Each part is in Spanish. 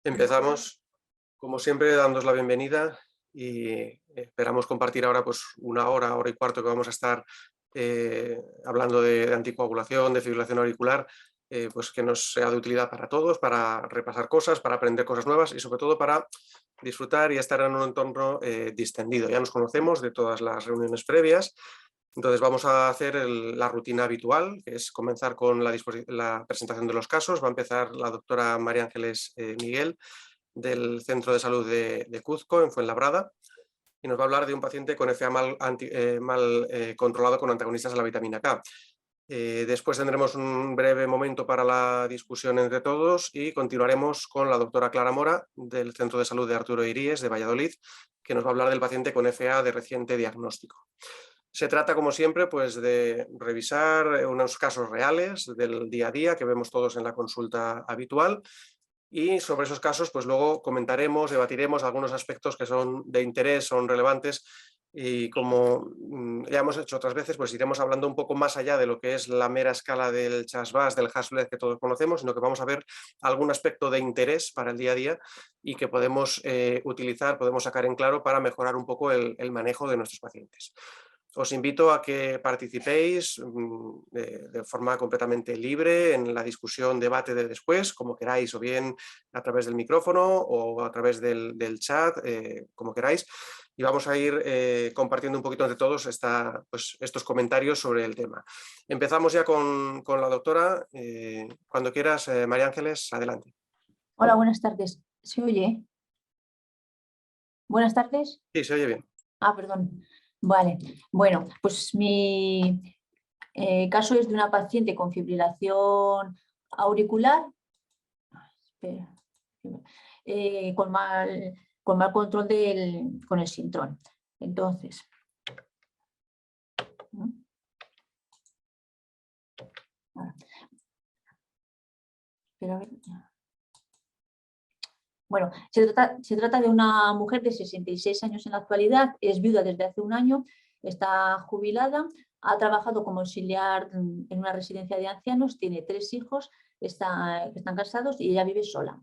Empezamos, como siempre, dándos la bienvenida y esperamos compartir ahora pues una hora, hora y cuarto que vamos a estar hablando de anticoagulación, de fibrilación auricular, pues que nos sea de utilidad para todos, para repasar cosas, para aprender cosas nuevas y sobre todo para disfrutar y estar en un entorno distendido. Ya nos conocemos de todas las reuniones previas. Entonces vamos a hacer la rutina habitual, que es comenzar con la presentación de los casos. Va a empezar la doctora María Ángeles Miguel, del Centro de Salud de Cuzco, en Fuenlabrada, y nos va a hablar de un paciente con FA mal controlado con antagonistas a la vitamina K. Después tendremos un breve momento para la discusión entre todos y continuaremos con la doctora Clara Mora, del Centro de Salud de Arturo Iríes, de Valladolid, que nos va a hablar del paciente con FA de reciente diagnóstico. Se trata, como siempre, pues de revisar unos casos reales del día a día que vemos todos en la consulta habitual, y sobre esos casos pues luego comentaremos, debatiremos algunos aspectos que son de interés, son relevantes, y como ya hemos hecho otras veces, pues iremos hablando un poco más allá de lo que es la mera escala del CHAS-VAS, del Haslet que todos conocemos, sino que vamos a ver algún aspecto de interés para el día a día y que podemos utilizar, podemos sacar en claro para mejorar un poco el manejo de nuestros pacientes. Os invito a que participéis de forma completamente libre en la discusión, debate de después, como queráis, o bien a través del micrófono o a través del chat, como queráis. Y vamos a ir compartiendo un poquito entre todos estos comentarios sobre el tema. Empezamos ya con la doctora. Cuando quieras, María Ángeles, adelante. Hola, buenas tardes. ¿Se oye? Buenas tardes. Sí, se oye bien. Perdón. Vale. Bueno, pues mi caso es de una paciente con fibrilación auricular, con mal control con el sintrón. Entonces, bueno, se trata de una mujer de 66 años en la actualidad, es viuda desde hace un año, está jubilada, ha trabajado como auxiliar en una residencia de ancianos, tiene 3 hijos, están casados y ella vive sola.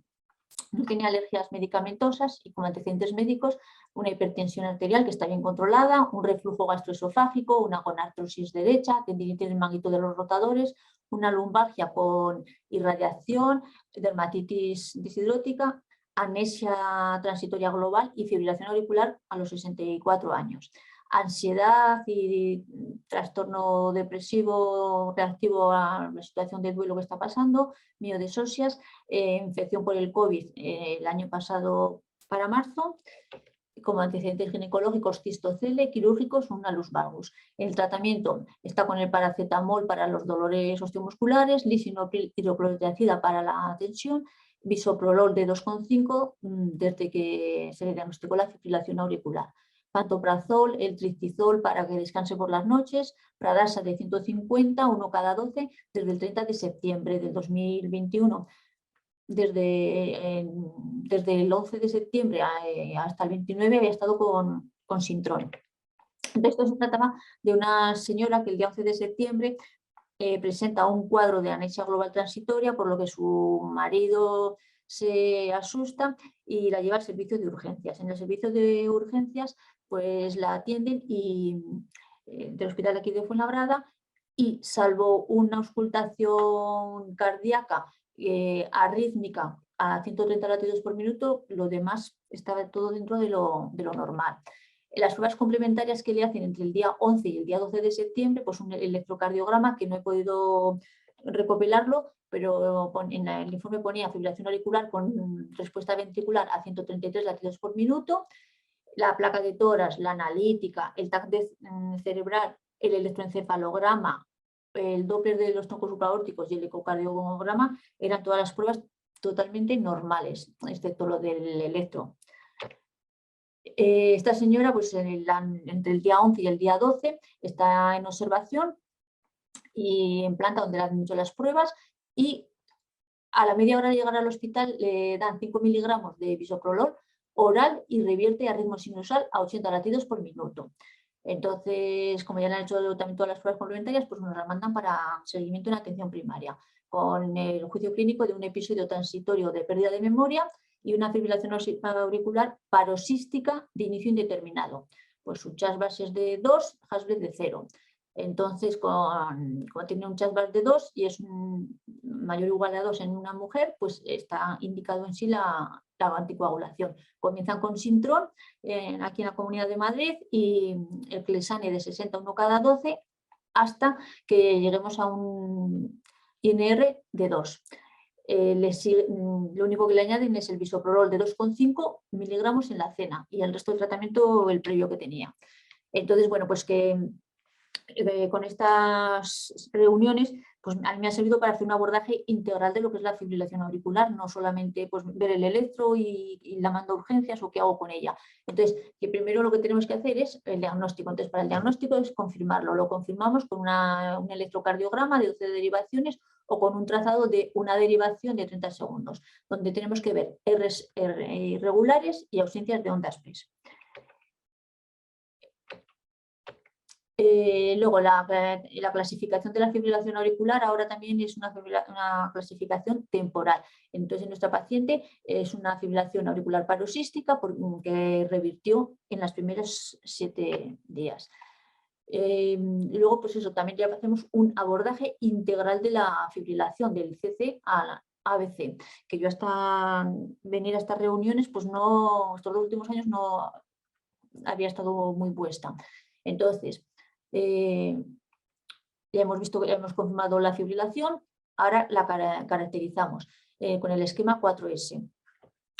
No tiene alergias medicamentosas y con antecedentes médicos, una hipertensión arterial que está bien controlada, un reflujo gastroesofágico, una gonartrosis derecha, tendinitis del manguito de los rotadores, una lumbalgia con irradiación, dermatitis disidrótica, amnesia transitoria global y fibrilación auricular a los 64 años. Ansiedad y trastorno depresivo reactivo a la situación de duelo que está pasando, miodesosias, infección por el COVID el año pasado para marzo, como antecedentes ginecológicos, cistocele, quirúrgicos, una luz valgus. El tratamiento está con el paracetamol para los dolores osteomusculares, lisinopril hidroclorotiazida para la tensión, bisoprolol de 2,5 desde que se le diagnosticó la fibrilación auricular. Pantoprazol, el tristizol para que descanse por las noches, Pradasa de 150, uno cada 12, desde el 30 de septiembre del 2021. Desde el 11 de septiembre hasta el 29 había estado con Sintrón. De esto se trataba de una señora que el día 11 de septiembre presenta un cuadro de anexa global transitoria, por lo que su marido se asusta y la lleva al servicio de urgencias. En el servicio de urgencias pues la atienden del hospital de aquí de Fuenlabrada, y salvo una auscultación cardíaca arrítmica a 130 latidos por minuto, lo demás estaba todo dentro de lo normal. Las pruebas complementarias que le hacen entre el día 11 y el día 12 de septiembre, pues un electrocardiograma que no he podido recopilarlo, pero en el informe ponía fibrilación auricular con respuesta ventricular a 133 latidos por minuto, la placa de tórax, la analítica, el TAC cerebral, el electroencefalograma, el Doppler de los troncos supraórticos y el ecocardiograma eran todas las pruebas totalmente normales, excepto lo del electro. Esta señora, pues entre el día 11 y el día 12, está en observación y en planta donde le han hecho las pruebas, y a la media hora de llegar al hospital le dan 5 miligramos de bisoprolol oral y revierte a ritmo sinusal a 80 latidos por minuto. Entonces, como ya le han hecho también todas las pruebas complementarias, pues nos las mandan para seguimiento en atención primaria, con el juicio clínico de un episodio transitorio de pérdida de memoria y una fibrilación auricular paroxística de inicio indeterminado. Pues su chasbas es de 2, Hasblet de 0. Entonces, cuando tiene un chasbas de 2 y es mayor o igual a 2 en una mujer, pues está indicado en sí la anticoagulación. Comienzan con Sintrón aquí en la Comunidad de Madrid y el Clesane de 60 1 cada 12 hasta que lleguemos a un INR de 2. Lo único que le añaden es el bisoprolol de 2,5 miligramos en la cena y el resto del tratamiento el previo que tenía. Entonces, bueno, pues que con estas reuniones pues a mí me ha servido para hacer un abordaje integral de lo que es la fibrilación auricular, no solamente pues, ver el electro y la mando a urgencias o qué hago con ella. Entonces, que primero lo que tenemos que hacer es el diagnóstico. Entonces, para el diagnóstico es confirmarlo. Lo confirmamos con un electrocardiograma de 12 derivaciones o con un trazado de una derivación de 30 segundos, donde tenemos que ver Rs irregulares y ausencias de ondas PES. Luego la clasificación de la fibrilación auricular ahora también es una clasificación temporal. Entonces en nuestra paciente es una fibrilación auricular paroxística que revirtió en los primeros 7 días. Luego pues eso, también ya hacemos un abordaje integral de la fibrilación del CC a ABC, que yo hasta venir a estas reuniones pues no, estos 2 últimos años no había estado muy puesta. Entonces ya hemos visto que hemos confirmado la fibrilación, ahora la caracterizamos con el esquema 4S.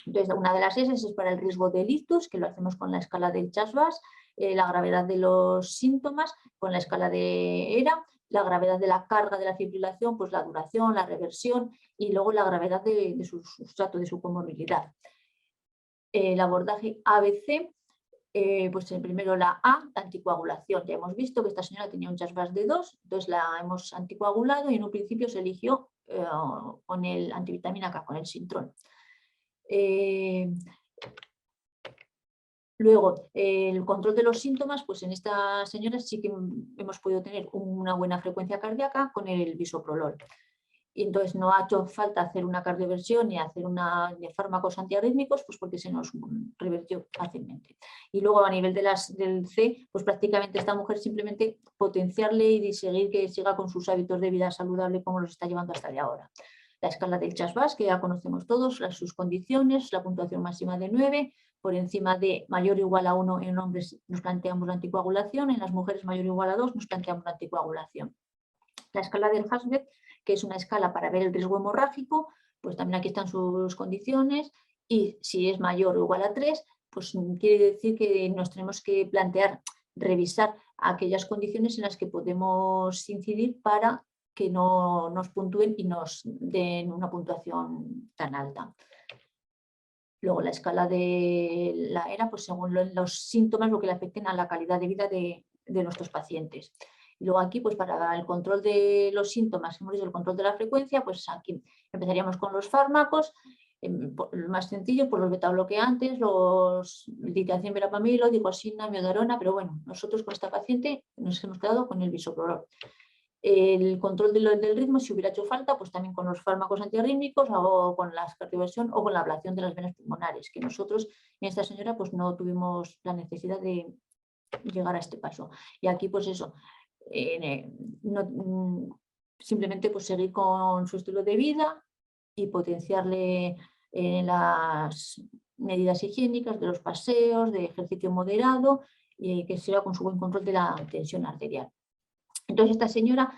Entonces, una de las S es para el riesgo de ictus, que lo hacemos con la escala del Chasbas, la gravedad de los síntomas con la escala de ERA, la gravedad de la carga de la fibrilación, pues la duración, la reversión y luego la gravedad de su sustrato, de su comorbilidad. El abordaje ABC. Pues primero la A, la anticoagulación. Ya hemos visto que esta señora tenía un Chasbas de 2, entonces la hemos anticoagulado y en un principio se eligió con el antivitamina K, con el Sintrón. Luego, el control de los síntomas, pues en esta señora sí que hemos podido tener una buena frecuencia cardíaca con el bisoprolol. Y entonces no ha hecho falta hacer una cardioversión ni hacer de fármacos antiarrítmicos, pues porque se nos revertió fácilmente. Y luego a nivel del C, pues prácticamente esta mujer simplemente potenciarle y seguir que siga con sus hábitos de vida saludable como los está llevando hasta de ahora. La escala del Chasbas, que ya conocemos todos, sus condiciones, la puntuación máxima de 9, por encima de mayor o igual a 1 en hombres nos planteamos la anticoagulación, en las mujeres mayor o igual a 2 nos planteamos la anticoagulación. La escala del Hasblet, que es una escala para ver el riesgo hemorrágico, pues también aquí están sus condiciones y si es mayor o igual a 3, pues quiere decir que nos tenemos que plantear, revisar aquellas condiciones en las que podemos incidir para que no nos puntúen y nos den una puntuación tan alta. Luego la escala de la ERA, pues según los síntomas, lo que le afecten a la calidad de vida de nuestros pacientes. Y luego aquí, pues para el control de los síntomas, hemos dicho el control de la frecuencia, pues aquí empezaríamos con los fármacos, lo más sencillo, pues los betabloqueantes, los litiazem, verapamilo, digoxina, miodarona, pero bueno, nosotros con esta paciente nos hemos quedado con el bisoprolol. El control del ritmo, si hubiera hecho falta, pues también con los fármacos antiarrítmicos o con la cardioversión o con la ablación de las venas pulmonares, que nosotros en esta señora pues no tuvimos la necesidad de llegar a este paso. Y aquí pues eso, simplemente pues seguir con su estilo de vida y potenciarle las medidas higiénicas de los paseos, de ejercicio moderado y que siga con su buen control de la tensión arterial. Entonces esta señora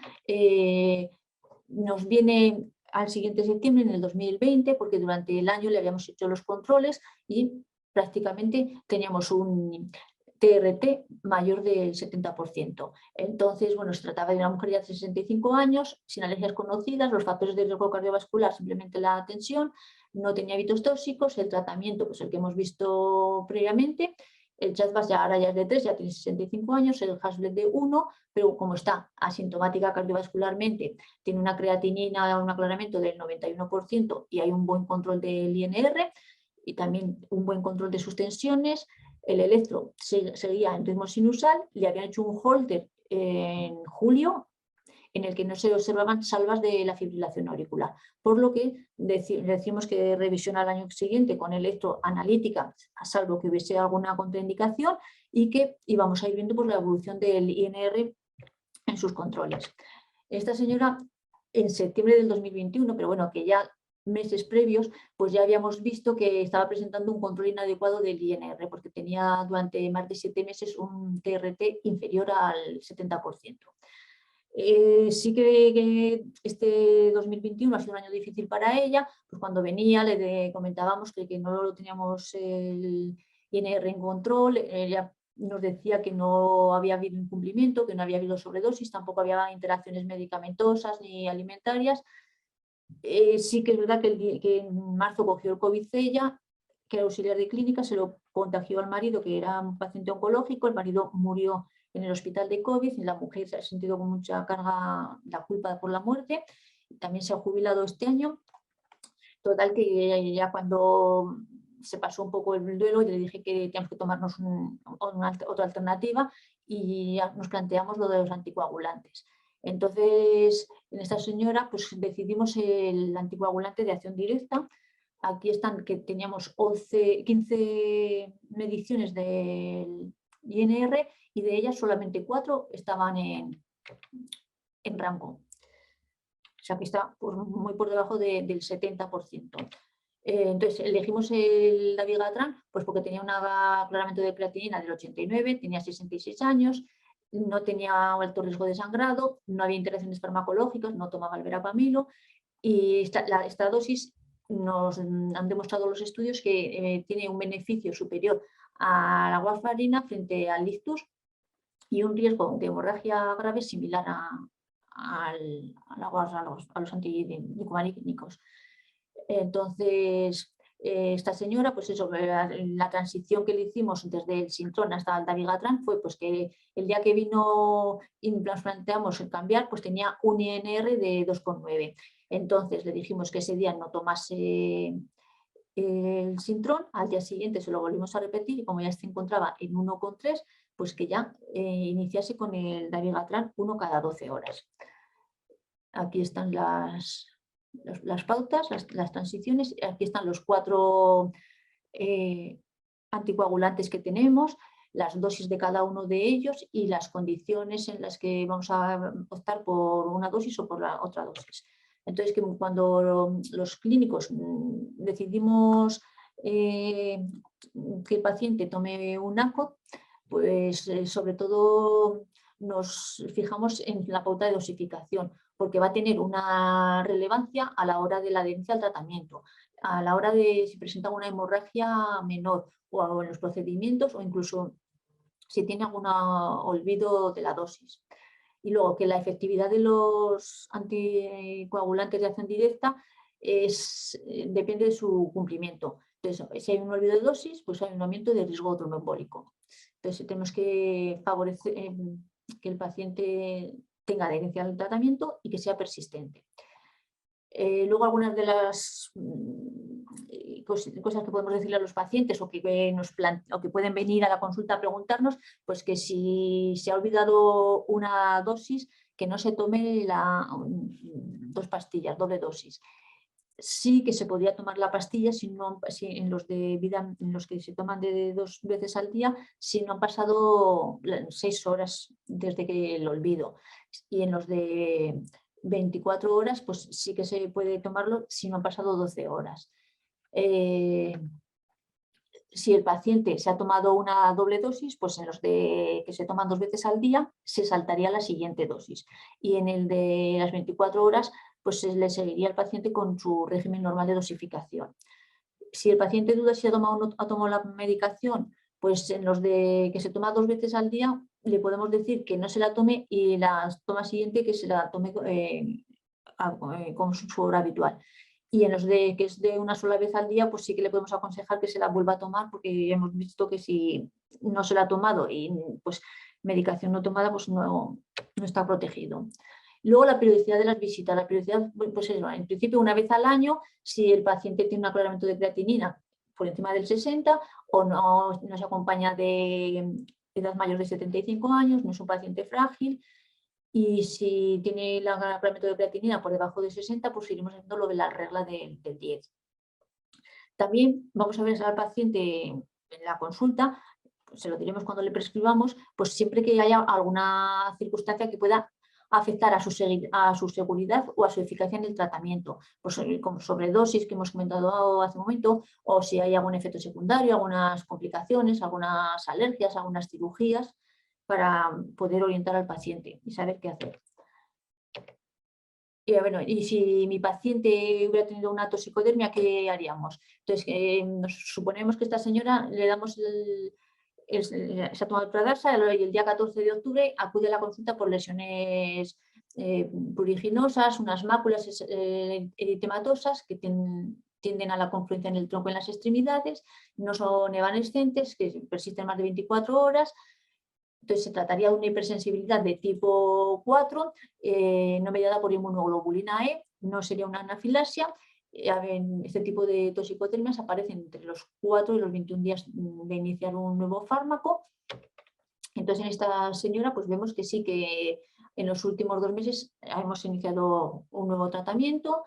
nos viene al siguiente septiembre, en el 2020, porque durante el año le habíamos hecho los controles y prácticamente teníamos un TRT mayor del 70%. Entonces, bueno, se trataba de una mujer ya de 65 años, sin alergias conocidas, los factores de riesgo cardiovascular, simplemente la tensión, no tenía hábitos tóxicos, el tratamiento, pues el que hemos visto previamente, el Chasbas ahora ya es de 3, ya tiene 65 años, el Hasblet de 1, pero como está asintomática cardiovascularmente, tiene una creatinina, un aclaramiento del 91% y hay un buen control del INR y también un buen control de sus tensiones. El electro seguía en ritmo sinusal, le habían hecho un holter en julio, en el que no se observaban salvas de la fibrilación auricular, por lo que decimos que revisión al año siguiente con electroanalítica, a salvo que hubiese alguna contraindicación, y que íbamos a ir viendo pues, la evolución del INR en sus controles. Esta señora en septiembre del 2021, pero bueno, que ya meses previos, pues ya habíamos visto que estaba presentando un control inadecuado del INR, porque tenía durante más de 7 meses un TRT inferior al 70%. Sí que este 2021 ha sido un año difícil para ella, pues cuando venía le comentábamos que no lo teníamos el INR en control, ella nos decía que no había habido incumplimiento, que no había habido sobredosis, tampoco había interacciones medicamentosas ni alimentarias. Sí que es verdad que en marzo cogió el COVID ella, que era auxiliar de clínica, se lo contagió al marido, que era un paciente oncológico, el marido murió en el hospital de COVID y la mujer se ha sentido con mucha carga la culpa por la muerte, también se ha jubilado este año. Total que ya cuando se pasó un poco el duelo, yo le dije que teníamos que tomarnos otra alternativa y ya nos planteamos lo de los anticoagulantes. Entonces, en esta señora pues decidimos el anticoagulante de acción directa. Aquí están que teníamos 15 mediciones del INR y de ellas solamente 4 estaban en rango. O sea que está muy por debajo del 70%. Entonces elegimos el dabigatran pues porque tenía un aclaramiento de creatinina del 89, tenía 66 años, no tenía alto riesgo de sangrado, no había interacciones farmacológicas, no tomaba el verapamilo y esta dosis nos han demostrado los estudios que tiene un beneficio superior a la warfarina frente al ictus y un riesgo de hemorragia grave similar a los antidicumarínicos. Entonces, esta señora, pues eso, la transición que le hicimos desde el Sintron hasta el dabigatran fue pues que el día que vino y nos planteamos el cambiar, pues tenía un INR de 2,9. Entonces le dijimos que ese día no tomase el Sintron, al día siguiente se lo volvimos a repetir y como ya se encontraba en 1,3, pues que ya iniciase con el dabigatran 1 cada 12 horas. Aquí están las pautas, las transiciones, aquí están los 4 anticoagulantes que tenemos, las dosis de cada uno de ellos y las condiciones en las que vamos a optar por una dosis o por la otra dosis. Entonces, que cuando los clínicos decidimos que el paciente tome un ACO, pues sobre todo nos fijamos en la pauta de dosificación, porque va a tener una relevancia a la hora de la adherencia al tratamiento, a la hora de si presenta una hemorragia menor o en los procedimientos o incluso si tiene algún olvido de la dosis. Y luego que la efectividad de los anticoagulantes de acción directa depende de su cumplimiento. Entonces, si hay un olvido de dosis, pues hay un aumento de riesgo tromboembólico. Entonces, tenemos que favorecer que el paciente tenga adherencia al tratamiento y que sea persistente. Luego algunas de las cosas que podemos decirle a los pacientes o que pueden venir a la consulta a preguntarnos, pues que si se ha olvidado una dosis, que no se tome 2 pastillas, doble dosis. Sí que se podría tomar la pastilla si en los de vida, en los que se toman de 2 veces al día, si no han pasado 6 horas desde que el olvido. Y en los de 24 horas, pues sí que se puede tomarlo si no han pasado 12 horas. Si el paciente se ha tomado una doble dosis, pues en los que se toman 2 veces al día, se saltaría la siguiente dosis. Y en el de las 24 horas, pues se le seguiría al paciente con su régimen normal de dosificación. Si el paciente duda si ha tomado la medicación, pues en los de que se toma 2 veces al día, le podemos decir que no se la tome y la toma siguiente que se la tome con su hora habitual. Y en los de que es de una sola vez al día, pues sí que le podemos aconsejar que se la vuelva a tomar, porque hemos visto que si no se la ha tomado y pues medicación no tomada, pues no está protegido. Luego la periodicidad de las visitas. La periodicidad, pues es, en principio una vez al año, si el paciente tiene un aclaramiento de creatinina por encima del 60 o no se acompaña de edad mayor de 75 años, no es un paciente frágil. Y si tiene el parámetro de creatinina por debajo de 60, pues iremos haciendo lo de la regla del 10. También vamos a ver al paciente en la consulta, se lo diremos cuando le prescribamos, pues siempre que haya alguna circunstancia que pueda afectar a su seguridad o a su eficacia en el tratamiento, pues como sobredosis que hemos comentado hace un momento, o si hay algún efecto secundario, algunas complicaciones, algunas alergias, algunas cirugías, para poder orientar al paciente y saber qué hacer. Bueno, y si mi paciente hubiera tenido una toxicodermia, ¿qué haríamos? Entonces, nos suponemos que esta señora le damos se ha tomado el Pradarsa y el día 14 de octubre acude a la consulta por lesiones pruriginosas, unas máculas eritematosas que tienden a la confluencia en el tronco en las extremidades, no son evanescentes, que persisten más de 24 horas. Entonces se trataría de una hipersensibilidad de tipo 4, no mediada por inmunoglobulina E, no sería una anafilaxia. Este tipo de toxicotermias aparecen entre los 4 y los 21 días de iniciar un nuevo fármaco. Entonces en esta señora pues vemos que sí que en los últimos 2 meses hemos iniciado un nuevo tratamiento,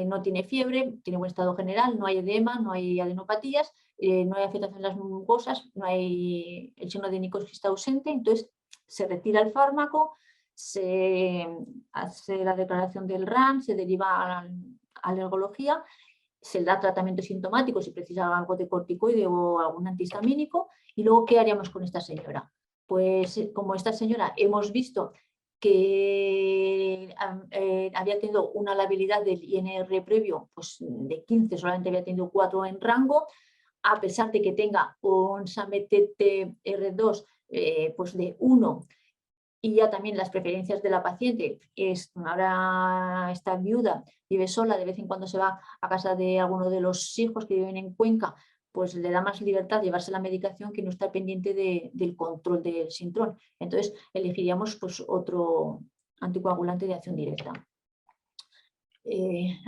no tiene fiebre, tiene buen estado general, no hay edema, no hay adenopatías, no hay afectación en las mucosas, no hay el signo de nicosis está ausente, entonces se retira el fármaco, se hace la declaración del RAN, se deriva a alergología, se da tratamiento sintomático si precisa algo de corticoide o algún antihistamínico. Y luego, ¿qué haríamos con esta señora? Pues como esta señora hemos visto que había tenido una labilidad del INR previo pues, de 15, solamente había tenido 4 en rango, a pesar de que tenga un SAMe-TTR2 pues de 1, y ya también las preferencias de la paciente, ahora está viuda, vive sola, de vez en cuando se va a casa de alguno de los hijos que viven en Cuenca, pues le da más libertad llevarse la medicación que no estar pendiente del control del sintrón. Entonces elegiríamos pues, otro anticoagulante de acción directa.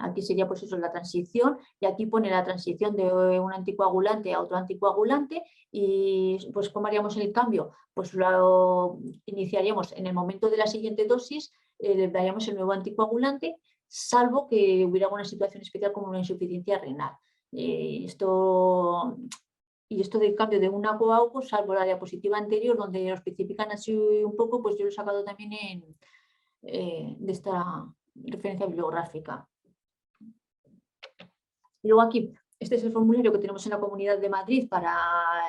Aquí sería pues eso, la transición, y aquí pone la transición de un anticoagulante a otro anticoagulante. Y pues ¿cómo haríamos el cambio? Pues lo iniciaríamos en el momento de la siguiente dosis, le daríamos el nuevo anticoagulante, salvo que hubiera alguna situación especial como una insuficiencia renal. Esto del cambio de una coauco, salvo la diapositiva anterior donde lo especifican así un poco, pues yo lo he sacado también de esta referencia bibliográfica. Y luego aquí, este es el formulario que tenemos en la Comunidad de Madrid para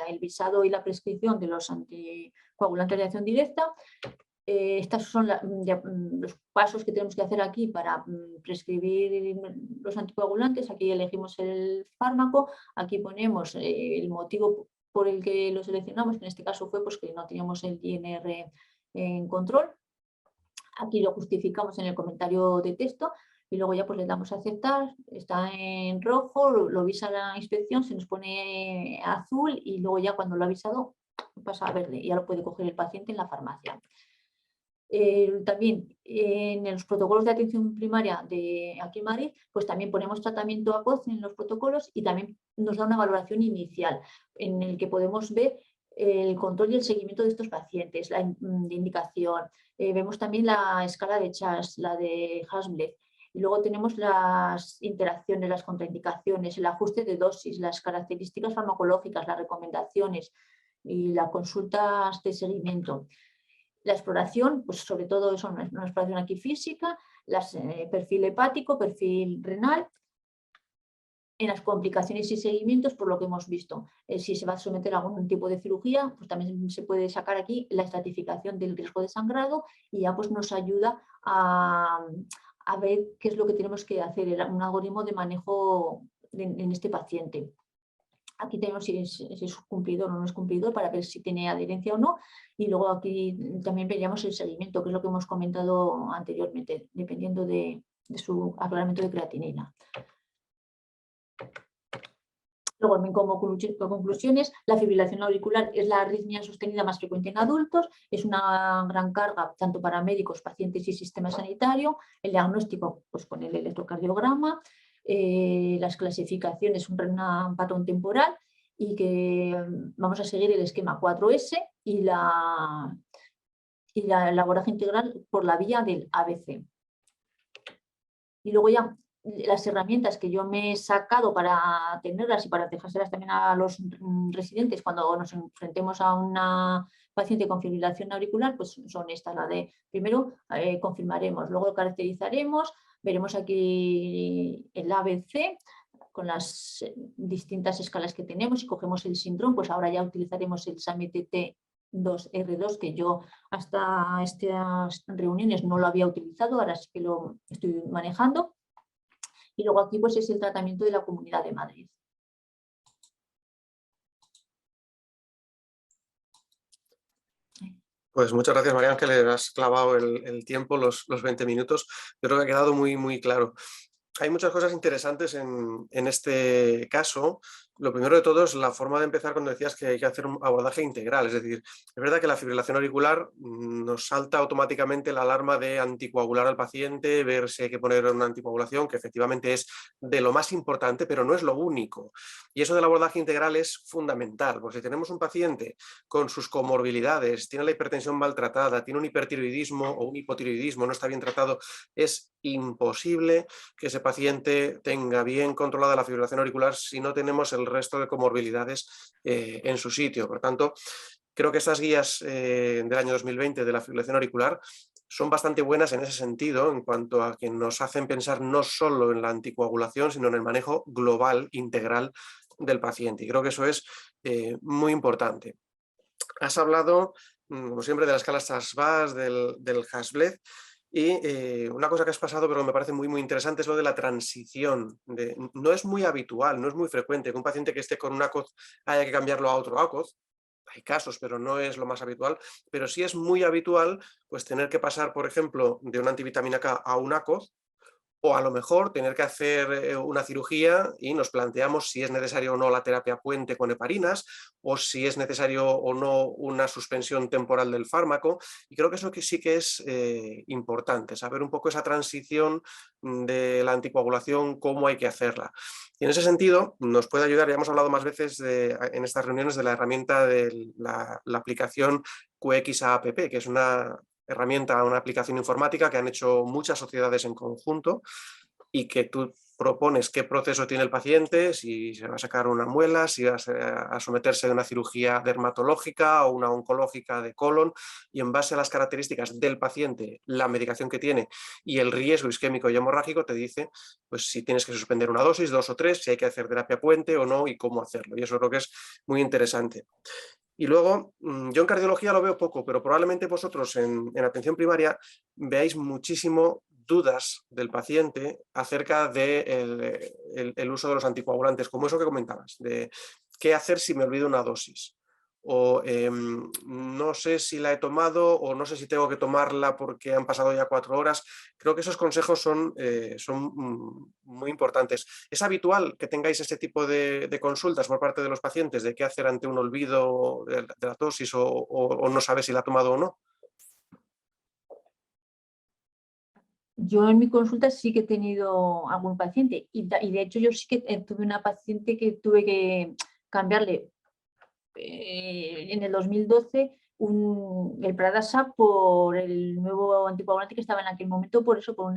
el visado y la prescripción de los anticoagulantes de acción directa. Estos son los pasos que tenemos que hacer aquí para prescribir los anticoagulantes. Aquí elegimos el fármaco, aquí ponemos el motivo por el que lo seleccionamos, que en este caso fue pues, que no teníamos el INR en control. Aquí lo justificamos en el comentario de texto y luego ya pues le damos a aceptar, está en rojo, lo avisa la inspección, se nos pone azul y luego ya cuando lo ha avisado pasa a verde y ya lo puede coger el paciente en la farmacia. También en los protocolos de atención primaria de aquí en Madrid, pues también ponemos tratamiento ACOZ en los protocolos y también nos da una valoración inicial en el que podemos ver el control y el seguimiento de estos pacientes, la indicación. Vemos también la escala de CHAS, la de Hasbled. Y luego tenemos las interacciones, las contraindicaciones, el ajuste de dosis, las características farmacológicas, las recomendaciones y las consultas de seguimiento. La exploración, pues sobre todo es una exploración aquí física, perfil hepático, perfil renal. En las complicaciones y seguimientos, por lo que hemos visto, si se va a someter a algún tipo de cirugía, pues también se puede sacar aquí la estratificación del riesgo de sangrado y ya pues nos ayuda a ver qué es lo que tenemos que hacer, un algoritmo de manejo en este paciente. Aquí tenemos si es cumplidor o no es cumplidor para ver si tiene adherencia o no. Y luego aquí también veríamos el seguimiento, que es lo que hemos comentado anteriormente, dependiendo de su aclaramiento de creatinina. Luego, como conclusiones, la fibrilación auricular es la arritmia sostenida más frecuente en adultos, es una gran carga tanto para médicos, pacientes y sistema sanitario. El diagnóstico pues, con el electrocardiograma, las clasificaciones, un patrón temporal y que vamos a seguir el esquema 4S y y el abordaje integral por la vía del ABC. Y luego ya las herramientas que yo me he sacado para tenerlas y para dejárselas también a los residentes cuando nos enfrentemos a una paciente con fibrilación auricular, pues son estas, la de primero confirmaremos, luego caracterizaremos, veremos aquí el ABC con las distintas escalas que tenemos y cogemos el síndrome, pues ahora ya utilizaremos el SAMETT2R2, que yo hasta estas reuniones no lo había utilizado, ahora sí que lo estoy manejando. Y luego aquí pues es el tratamiento de la Comunidad de Madrid. Pues muchas gracias, María Ángeles, has clavado el tiempo, los 20 minutos. Yo creo que ha quedado muy claro. Hay muchas cosas interesantes en este caso. Lo primero de todo es la forma de empezar cuando decías que hay que hacer un abordaje integral. Es decir, es verdad que la fibrilación auricular nos salta automáticamente la alarma de anticoagular al paciente, ver si hay que poner una anticoagulación, que efectivamente es de lo más importante, pero no es lo único. Y eso del abordaje integral es fundamental, porque si tenemos un paciente con sus comorbilidades, tiene la hipertensión maltratada, tiene un hipertiroidismo o un hipotiroidismo, no está bien tratado, es imposible que ese paciente tenga bien controlada la fibrilación auricular si no tenemos el resto de comorbilidades en su sitio. Por tanto, creo que estas guías del año 2020 de la fibrilación auricular son bastante buenas en ese sentido, en cuanto a que nos hacen pensar no solo en la anticoagulación, sino en el manejo global, integral del paciente. Y creo que eso es muy importante. Has hablado, como siempre, de la escala Stas-Bas, del Hasbled. Y una cosa que has pasado, pero me parece muy interesante, es lo de la transición. No es muy habitual, no es muy frecuente que un paciente que esté con un ACOZ haya que cambiarlo a otro ACOZ. Hay casos, pero no es lo más habitual. Pero sí es muy habitual pues, tener que pasar, por ejemplo, de una antivitamina K a un ACOZ, o a lo mejor tener que hacer una cirugía y nos planteamos si es necesario o no la terapia puente con heparinas, o si es necesario o no una suspensión temporal del fármaco. Y creo que eso sí que es importante, saber un poco esa transición de la anticoagulación, cómo hay que hacerla. Y en ese sentido nos puede ayudar, ya hemos hablado más veces en estas reuniones de la herramienta de la aplicación QXAPP, que es una herramienta, una aplicación informática que han hecho muchas sociedades en conjunto y que tú propones qué proceso tiene el paciente, si se va a sacar una muela, si va a someterse a una cirugía dermatológica o una oncológica de colon, y en base a las características del paciente, la medicación que tiene y el riesgo isquémico y hemorrágico, te dice pues, si tienes que suspender una dosis, 2 o 3, si hay que hacer terapia puente o no y cómo hacerlo. Y eso creo que es muy interesante. Y luego, yo en cardiología lo veo poco, pero probablemente vosotros en atención primaria veáis muchísimo dudas del paciente acerca del el uso de los anticoagulantes, como eso que comentabas, de qué hacer si me olvido una dosis. O no sé si la he tomado o no sé si tengo que tomarla porque han pasado ya 4 horas. Creo que esos consejos son muy importantes. ¿Es habitual que tengáis este tipo de consultas por parte de los pacientes de qué hacer ante un olvido de la dosis o no sabe si la ha tomado o no? Yo en mi consulta sí que he tenido algún paciente y de hecho yo sí que tuve una paciente que tuve que cambiarle en el 2012 el Pradasa por el nuevo anticoagulante que estaba en aquel momento, por eso, por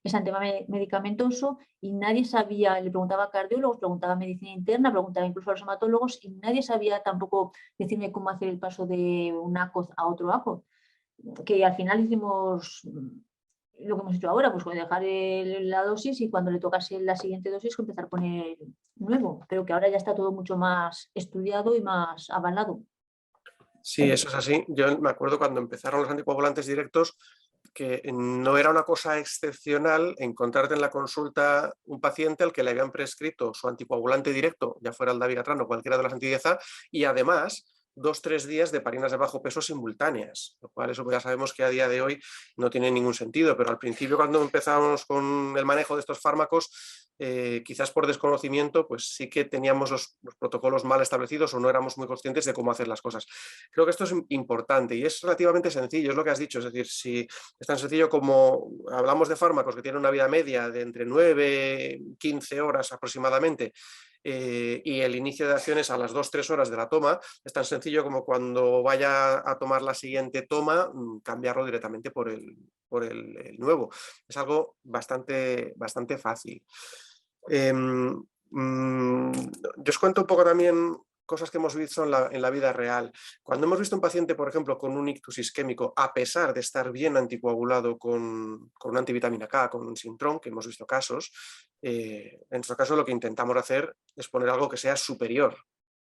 es medicamentoso, y nadie sabía, le preguntaba a cardiólogos, preguntaba a medicina interna, preguntaba incluso a los hematólogos y nadie sabía tampoco decirme cómo hacer el paso de un ACOZ a otro ACOZ, que al final hicimos lo que hemos hecho ahora, pues dejar la dosis y cuando le tocase la siguiente dosis empezar con el nuevo, pero que ahora ya está todo mucho más estudiado y más avalado. Sí, eso es así. Yo me acuerdo cuando empezaron los anticoagulantes directos que no era una cosa excepcional encontrarte en la consulta un paciente al que le habían prescrito su anticoagulante directo, ya fuera el dabigatran o cualquiera de las anti-10A, y además 2 o 3 días de heparinas de bajo peso simultáneas, lo cual eso ya sabemos que a día de hoy no tiene ningún sentido, pero al principio cuando empezamos con el manejo de estos fármacos, quizás por desconocimiento, pues sí que teníamos los protocolos mal establecidos o no éramos muy conscientes de cómo hacer las cosas. Creo que esto es importante y es relativamente sencillo, es lo que has dicho, es decir, si es tan sencillo como hablamos de fármacos que tienen una vida media de entre 9 y 15 horas aproximadamente, y el inicio de acciones a las 2-3 horas de la toma. Es tan sencillo como cuando vaya a tomar la siguiente toma, cambiarlo directamente por el nuevo. Es algo bastante fácil. Yo os cuento un poco también cosas que hemos visto en la vida real. Cuando hemos visto un paciente, por ejemplo, con un ictus isquémico, a pesar de estar bien anticoagulado con una antivitamina K, con un Sintrom, que hemos visto casos, en nuestro caso lo que intentamos hacer es poner algo que sea superior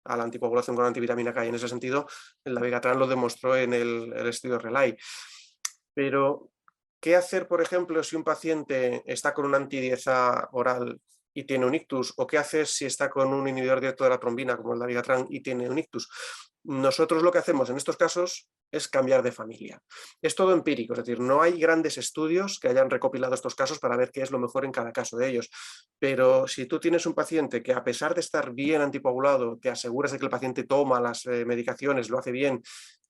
a la anticoagulación con antivitamina K, y en ese sentido el Dabigatran lo demostró en el estudio RELAY. Pero, ¿qué hacer, por ejemplo, si un paciente está con una antidieza oral y tiene un ictus? ¿O qué hacer si está con un inhibidor directo de la trombina, como el Dabigatran, y tiene un ictus? Nosotros lo que hacemos en estos casos es cambiar de familia. Es todo empírico, es decir, no hay grandes estudios que hayan recopilado estos casos para ver qué es lo mejor en cada caso de ellos. Pero si tú tienes un paciente que, a pesar de estar bien anticoagulado, te aseguras de que el paciente toma las medicaciones, lo hace bien,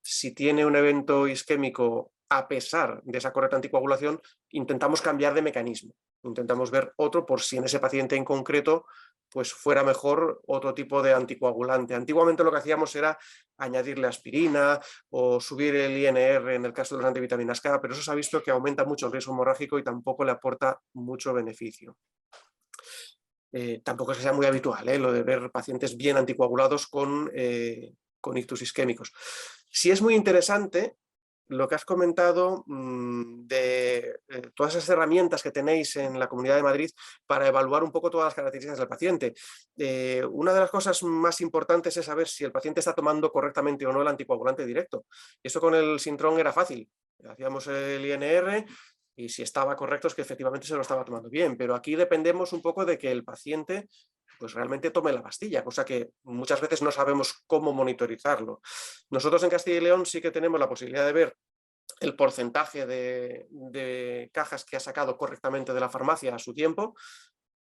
si tiene un evento isquémico, a pesar de esa correcta anticoagulación, intentamos cambiar de mecanismo. Intentamos ver otro por si en ese paciente en concreto pues fuera mejor otro tipo de anticoagulante. Antiguamente lo que hacíamos era añadirle aspirina o subir el INR en el caso de las antivitaminas K, pero eso se ha visto que aumenta mucho el riesgo hemorrágico y tampoco le aporta mucho beneficio. Tampoco es que sea muy habitual lo de ver pacientes bien anticoagulados con ictus isquémicos. Sí es muy interesante lo que has comentado de todas esas herramientas que tenéis en la Comunidad de Madrid para evaluar un poco todas las características del paciente. Una de las cosas más importantes es saber si el paciente está tomando correctamente o no el anticoagulante directo. Eso con el Sintrom era fácil. Hacíamos el INR y si estaba correcto es que efectivamente se lo estaba tomando bien, pero aquí dependemos un poco de que el paciente pues realmente tome la pastilla, cosa que muchas veces no sabemos cómo monitorizarlo. Nosotros en Castilla y León sí que tenemos la posibilidad de ver el porcentaje de cajas que ha sacado correctamente de la farmacia a su tiempo,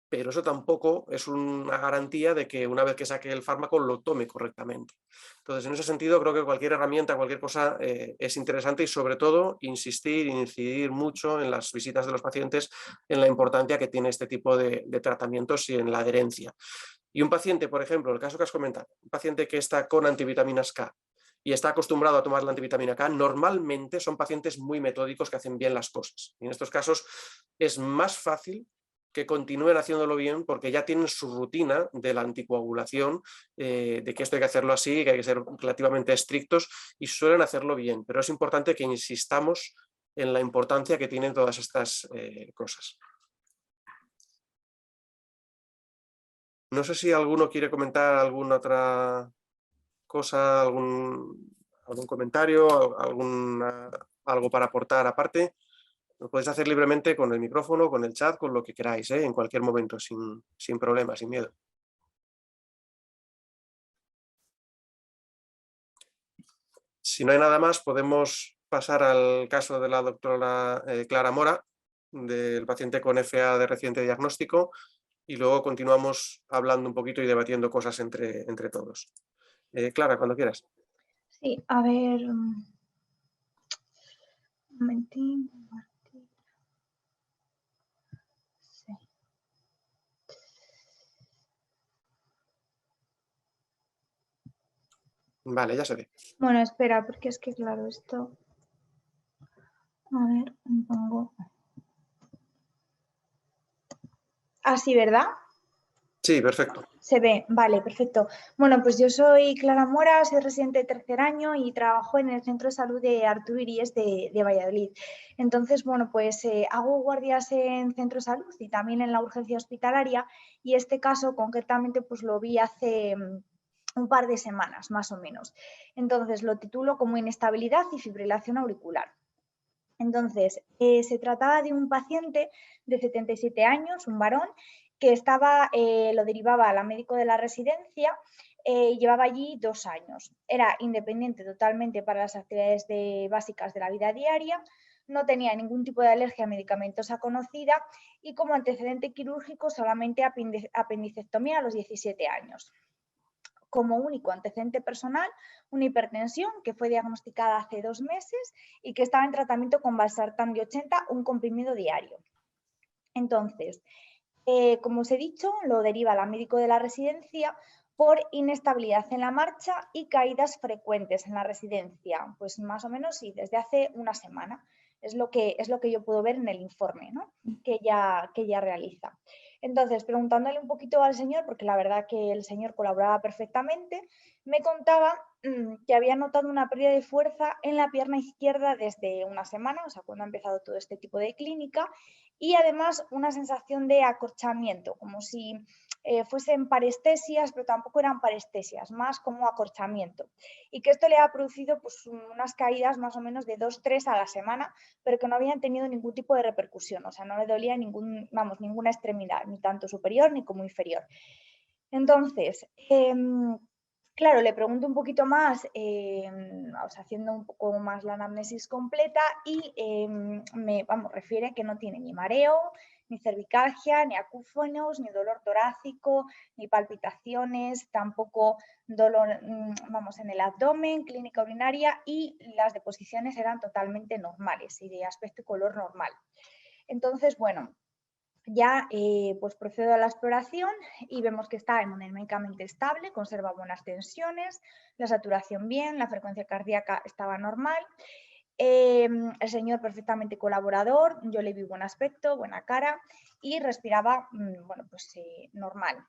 pero eso tampoco es una garantía de que una vez que saque el fármaco lo tome correctamente. Entonces, en ese sentido, creo que cualquier herramienta, cualquier cosa es interesante, y sobre todo incidir mucho en las visitas de los pacientes en la importancia que tiene este tipo de tratamientos y en la adherencia. Y un paciente, por ejemplo, el caso que has comentado, un paciente que está con antivitaminas K y está acostumbrado a tomar la antivitamina K, normalmente son pacientes muy metódicos que hacen bien las cosas. Y en estos casos es más fácil que continúen haciéndolo bien porque ya tienen su rutina de la anticoagulación, de que esto hay que hacerlo así, que hay que ser relativamente estrictos, y suelen hacerlo bien. Pero es importante que insistamos en la importancia que tienen todas estas cosas. No sé si alguno quiere comentar alguna otra cosa, algún comentario, algo para aportar aparte. Lo podéis hacer libremente con el micrófono, con el chat, con lo que queráis, en cualquier momento, sin problema, sin miedo. Si no hay nada más, podemos pasar al caso de la doctora Clara Mora, del paciente con FA de reciente diagnóstico, y luego continuamos hablando un poquito y debatiendo cosas entre todos. Clara, cuando quieras. Sí, a ver, un momentín. Sí. Vale, ya se ve. Bueno, espera, porque es que claro, esto... A ver, me pongo... Así, ¿verdad? Sí, perfecto. Se ve, vale, perfecto. Bueno, pues yo soy Clara Mora, soy residente de tercer año y trabajo en el Centro de Salud de Arturo Iríes de Valladolid. Entonces, bueno, pues hago guardias en Centro de Salud y también en la urgencia hospitalaria, y este caso concretamente pues lo vi hace un par de semanas, más o menos. Entonces, lo titulo como inestabilidad y fibrilación auricular. Entonces, se trataba de un paciente de 77 años, un varón, que lo derivaba a la médico de la residencia y llevaba allí 2 años. Era independiente totalmente para las actividades básicas de la vida diaria, no tenía ningún tipo de alergia medicamentosa conocida y como antecedente quirúrgico solamente apendicectomía a los 17 años. Como único antecedente personal, una hipertensión que fue diagnosticada hace 2 meses y que estaba en tratamiento con valsartán de 80, un comprimido diario. Entonces, Como os he dicho, lo deriva la médico de la residencia por inestabilidad en la marcha y caídas frecuentes en la residencia, pues más o menos sí, desde hace una semana. Es lo que yo puedo ver en el informe, ¿no?, que ella realiza. Entonces, preguntándole un poquito al señor, porque la verdad que el señor colaboraba perfectamente, me contaba que había notado una pérdida de fuerza en la pierna izquierda desde una semana, o sea, cuando ha empezado todo este tipo de clínica, y además una sensación de acorchamiento, como si fuesen parestesias, pero tampoco eran parestesias, más como acorchamiento. Y que esto le ha producido pues, unas caídas más o menos de 2-3 a la semana, pero que no habían tenido ningún tipo de repercusión, o sea, no le dolía ninguna extremidad, ni tanto superior ni como inferior. Entonces, claro, le pregunto un poquito más, haciendo un poco más la anamnesis completa y refiere que no tiene ni mareo, ni cervicalgia, ni acúfonos, ni dolor torácico, ni palpitaciones, tampoco dolor en el abdomen, clínica urinaria, y las deposiciones eran totalmente normales y de aspecto y color normal. Entonces, bueno, ya pues procedo a la exploración y vemos que está hemodinámicamente estable, conserva buenas tensiones, la saturación bien, la frecuencia cardíaca estaba normal. El señor perfectamente colaborador, yo le vi buen aspecto, buena cara y respiraba normal.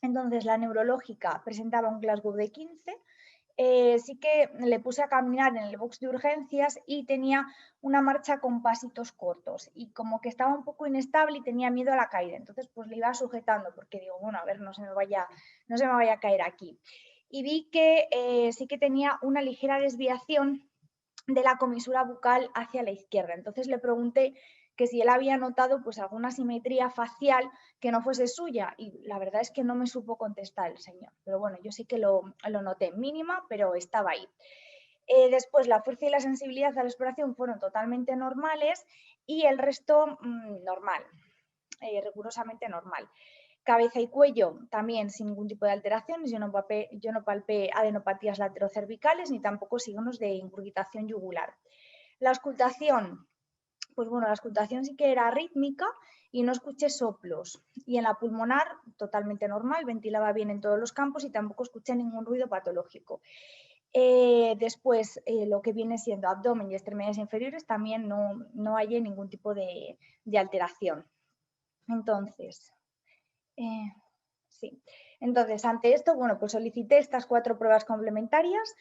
Entonces la neurológica presentaba un Glasgow de 15. Sí que le puse a caminar en el box de urgencias y tenía una marcha con pasitos cortos y como que estaba un poco inestable y tenía miedo a la caída. Entonces pues le iba sujetando porque digo, bueno, a ver, no se me vaya a caer aquí. Y vi que sí que tenía una ligera desviación de la comisura bucal hacia la izquierda. Entonces le pregunté que si él había notado pues alguna simetría facial que no fuese suya y la verdad es que no me supo contestar el señor, pero bueno, yo sí que lo noté, mínima, pero estaba ahí. Después la fuerza y la sensibilidad a la exploración fueron totalmente normales y el resto normal, rigurosamente normal. Cabeza y cuello también sin ningún tipo de alteraciones, yo no palpé adenopatías laterocervicales ni tampoco signos de ingurgitación yugular. La auscultación, pues bueno, la auscultación sí que era rítmica y no escuché soplos. Y en la pulmonar, totalmente normal, ventilaba bien en todos los campos y tampoco escuché ningún ruido patológico. Después, lo que viene siendo abdomen y extremidades inferiores, también no hallé ningún tipo de alteración. Entonces, sí. Entonces, ante esto, bueno, pues solicité estas 4 pruebas complementarias,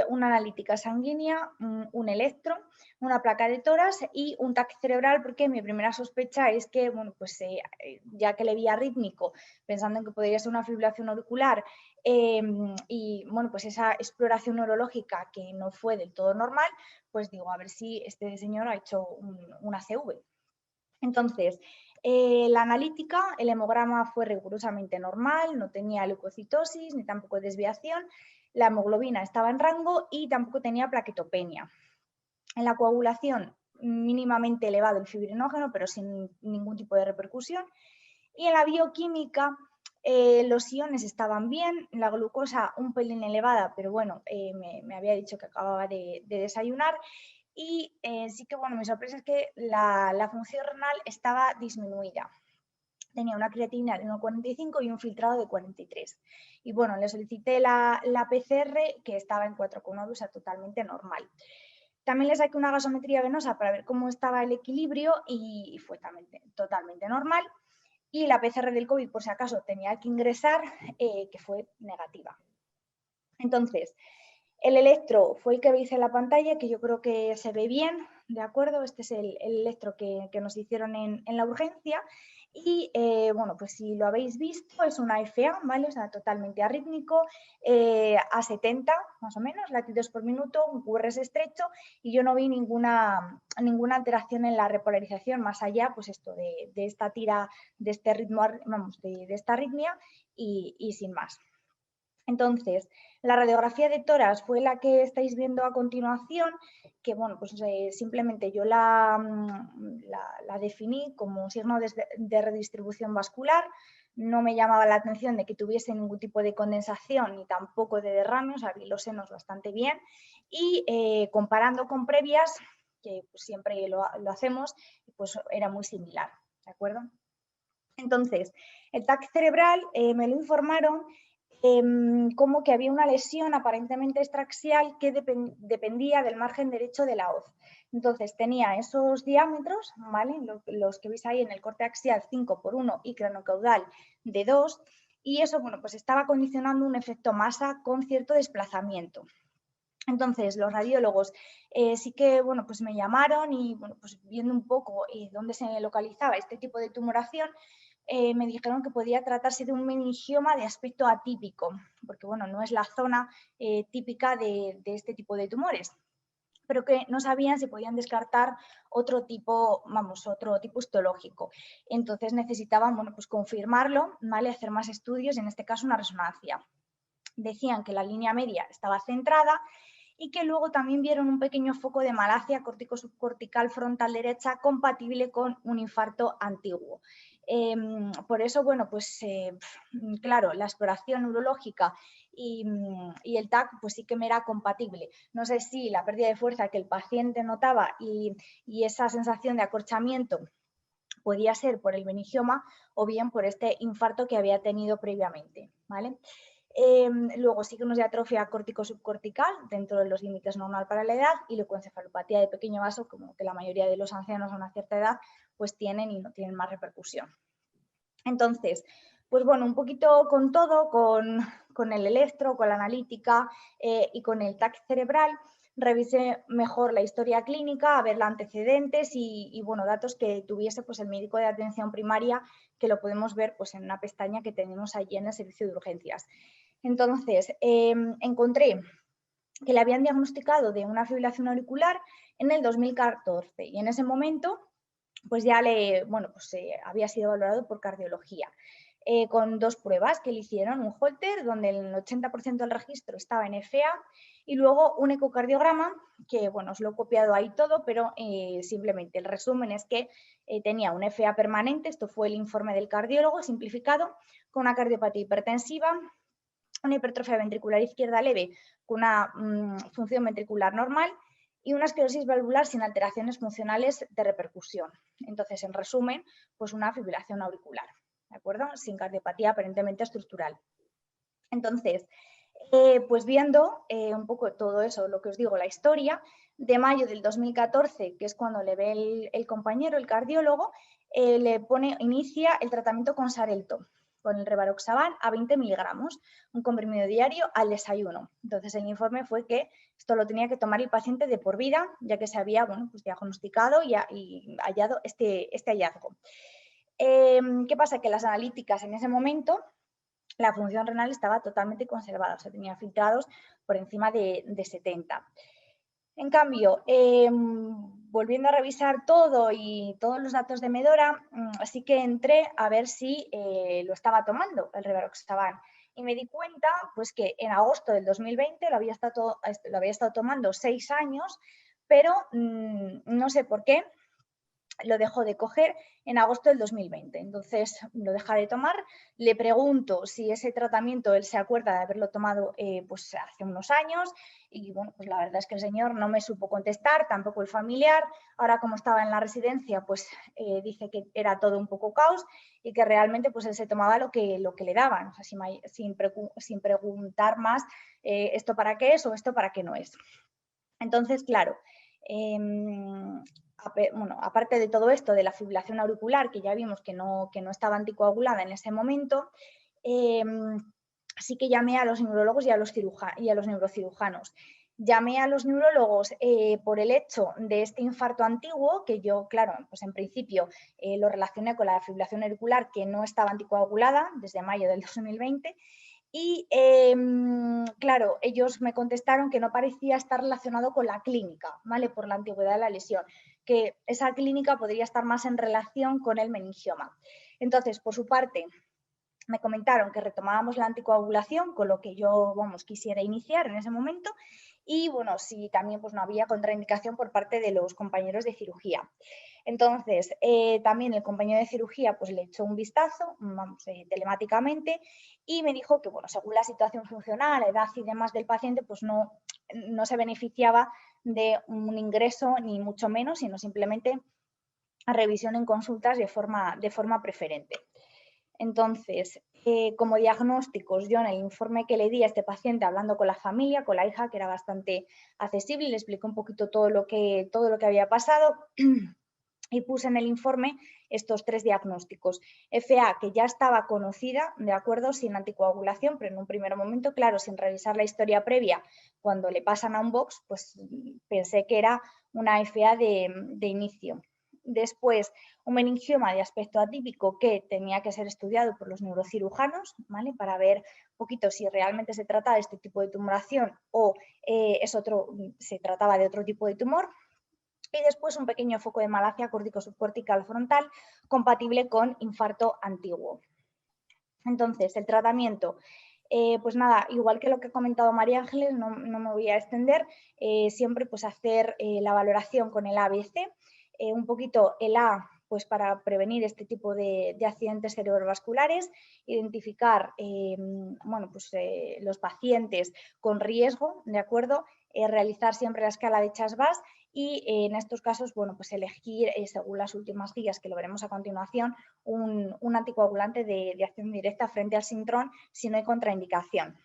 una analítica sanguínea, un electro, una placa de tórax y un TAC cerebral, porque mi primera sospecha es que, bueno, pues ya que le vi arrítmico, pensando en que podría ser una fibrilación auricular, y bueno, pues esa exploración neurológica que no fue del todo normal, pues digo, a ver si este señor ha hecho una ACV. Entonces, la analítica, el hemograma fue rigurosamente normal, no tenía leucocitosis ni tampoco desviación, la hemoglobina estaba en rango y tampoco tenía plaquetopenia. En la coagulación, mínimamente elevado el fibrinógeno, pero sin ningún tipo de repercusión. Y en la bioquímica, los iones estaban bien, la glucosa un pelín elevada, pero bueno, me había dicho que acababa de desayunar. Y sí que, bueno, mi sorpresa es que la función renal estaba disminuida. Tenía una creatinina de 1,45 y un filtrado de 43. Y bueno, le solicité la PCR que estaba en 4,9, o sea, totalmente normal. También le saqué una gasometría venosa para ver cómo estaba el equilibrio y fue totalmente normal. Y la PCR del COVID, por si acaso tenía que ingresar, que fue negativa. Entonces, el electro fue el que veis en la pantalla, que yo creo que se ve bien, ¿de acuerdo? Este es el electro que nos hicieron en la urgencia. Y bueno, pues si lo habéis visto, es una FA, ¿vale? O sea, totalmente arrítmico, a 70 más o menos, latidos por minuto, un QRS estrecho, y yo no vi ninguna alteración en la repolarización, más allá, pues esto de esta tira, de este ritmo, vamos, de esta arritmia y sin más. Entonces, la radiografía de tórax fue la que estáis viendo a continuación, que bueno, pues simplemente yo la definí como un signo de redistribución vascular. No me llamaba la atención de que tuviese ningún tipo de condensación ni tampoco de derrame, o sea, vi los senos bastante bien. Y comparando con previas, que pues siempre lo hacemos, pues era muy similar, ¿de acuerdo? Entonces, el TAC cerebral me lo informaron como que había una lesión aparentemente extraxial que dependía del margen derecho de la hoz. Entonces tenía esos diámetros, ¿vale? Los que veis ahí en el corte axial 5x1 y craneocaudal de 2, y eso, bueno, pues estaba condicionando un efecto masa con cierto desplazamiento. Entonces, los radiólogos sí que, bueno, pues me llamaron y, bueno, pues viendo un poco dónde se localizaba este tipo de tumoración, me dijeron que podía tratarse de un meningioma de aspecto atípico, porque, bueno, no es la zona típica de este tipo de tumores, pero que no sabían si podían descartar otro tipo, otro tipo histológico. Entonces necesitaban, bueno, pues confirmarlo, ¿vale? Hacer más estudios, en este caso una resonancia. Decían que la línea media estaba centrada y que luego también vieron un pequeño foco de malacia córtico-subcortical frontal derecha compatible con un infarto antiguo. Por eso, bueno, pues claro, la exploración neurológica y el TAC pues sí que me era compatible. No sé si la pérdida de fuerza que el paciente notaba y esa sensación de acorchamiento podía ser por el meningioma o bien por este infarto que había tenido previamente, ¿vale? Luego signos de atrofia córtico-subcortical dentro de los límites normal para la edad y leucoencefalopatía de pequeño vaso, como que la mayoría de los ancianos a una cierta edad pues tienen y no tienen más repercusión. Entonces, pues bueno, un poquito con todo, con el electro, con la analítica y con el TAC cerebral, revisé mejor la historia clínica, a ver los antecedentes y bueno, datos que tuviese pues el médico de atención primaria, que lo podemos ver pues en una pestaña que tenemos allí en el servicio de urgencias. Entonces, encontré que le habían diagnosticado de una fibrilación auricular en el 2014 y en ese momento pues ya había sido valorado por cardiología. Con 2 pruebas que le hicieron, un Holter, donde el 80% del registro estaba en FA, y luego un ecocardiograma, que bueno, os lo he copiado ahí todo, pero simplemente el resumen es que tenía un FA permanente, esto fue el informe del cardiólogo simplificado, con una cardiopatía hipertensiva, una hipertrofia ventricular izquierda leve con una función ventricular normal y una esclerosis valvular sin alteraciones funcionales de repercusión. Entonces, en resumen, pues una fibrilación auricular, ¿de acuerdo? Sin cardiopatía aparentemente estructural. Entonces, pues viendo un poco todo eso, lo que os digo, la historia, de mayo del 2014, que es cuando le ve el compañero, el cardiólogo, inicia el tratamiento con Xarelto, con el Rivaroxaban a 20 miligramos, un comprimido diario al desayuno. Entonces el informe fue que esto lo tenía que tomar el paciente de por vida, ya que se había pues diagnosticado y hallado este hallazgo. ¿Qué pasa? Que las analíticas en ese momento, la función renal estaba totalmente conservada, o sea, tenía filtrados por encima de 70. En cambio, volviendo a revisar todo y todos los datos de Medora, así que entré a ver si lo estaba tomando el Rivaroxaban y me di cuenta pues, que en agosto del 2020 lo había estado tomando 6 años, pero no sé por qué lo dejó de coger en agosto del 2020. Entonces lo deja de tomar. Le pregunto si ese tratamiento él se acuerda de haberlo tomado pues hace unos años y bueno, pues la verdad es que el señor no me supo contestar, tampoco el familiar. Ahora como estaba en la residencia pues dice que era todo un poco caos y que realmente pues él se tomaba lo que le daban, o sea, sin preguntar más esto para qué es o esto para qué no es. Entonces, claro, bueno, aparte de todo esto, de la fibrilación auricular, que ya vimos que no estaba anticoagulada en ese momento, sí que llamé a los neurólogos y a los neurocirujanos. Llamé a los neurólogos por el hecho de este infarto antiguo, que yo, claro, pues en principio lo relacioné con la fibrilación auricular que no estaba anticoagulada desde mayo del 2020, y claro, ellos me contestaron que no parecía estar relacionado con la clínica, ¿vale? Por la antigüedad de la lesión, que esa clínica podría estar más en relación con el meningioma. Entonces, por su parte, me comentaron que retomábamos la anticoagulación, con lo que yo, quisiera iniciar en ese momento, y bueno, si también pues no había contraindicación por parte de los compañeros de cirugía. Entonces, también el compañero de cirugía pues le echó un vistazo, telemáticamente, y me dijo que, bueno, según la situación funcional, edad y demás del paciente, pues no se beneficiaba de un ingreso, ni mucho menos, sino simplemente a revisión en consultas de forma preferente. Entonces, como diagnósticos, yo en el informe que le di a este paciente, hablando con la familia, con la hija, que era bastante accesible, le expliqué un poquito todo lo que había pasado y puse en el informe estos 3 diagnósticos. FA, que ya estaba conocida, de acuerdo, sin anticoagulación, pero en un primer momento, claro, sin revisar la historia previa, cuando le pasan a un box, pues pensé que era una FA de inicio. Después, un meningioma de aspecto atípico que tenía que ser estudiado por los neurocirujanos, ¿vale? Para ver un poquito si realmente se trata de este tipo de tumoración o se trataba de otro tipo de tumor. Y después un pequeño foco de malacia córtico-subcortical frontal compatible con infarto antiguo. Entonces, el tratamiento, pues nada, igual que lo que ha comentado María Ángeles, no me voy a extender, siempre pues hacer la valoración con el ABC, un poquito el A pues para prevenir este tipo de accidentes cerebrovasculares, identificar bueno, pues, los pacientes con riesgo, ¿de acuerdo? Realizar siempre la escala de Chas-Bas y en estos casos, bueno, pues elegir, según las últimas guías que lo veremos a continuación, un anticoagulante de acción directa frente al Sintrom si no hay contraindicación.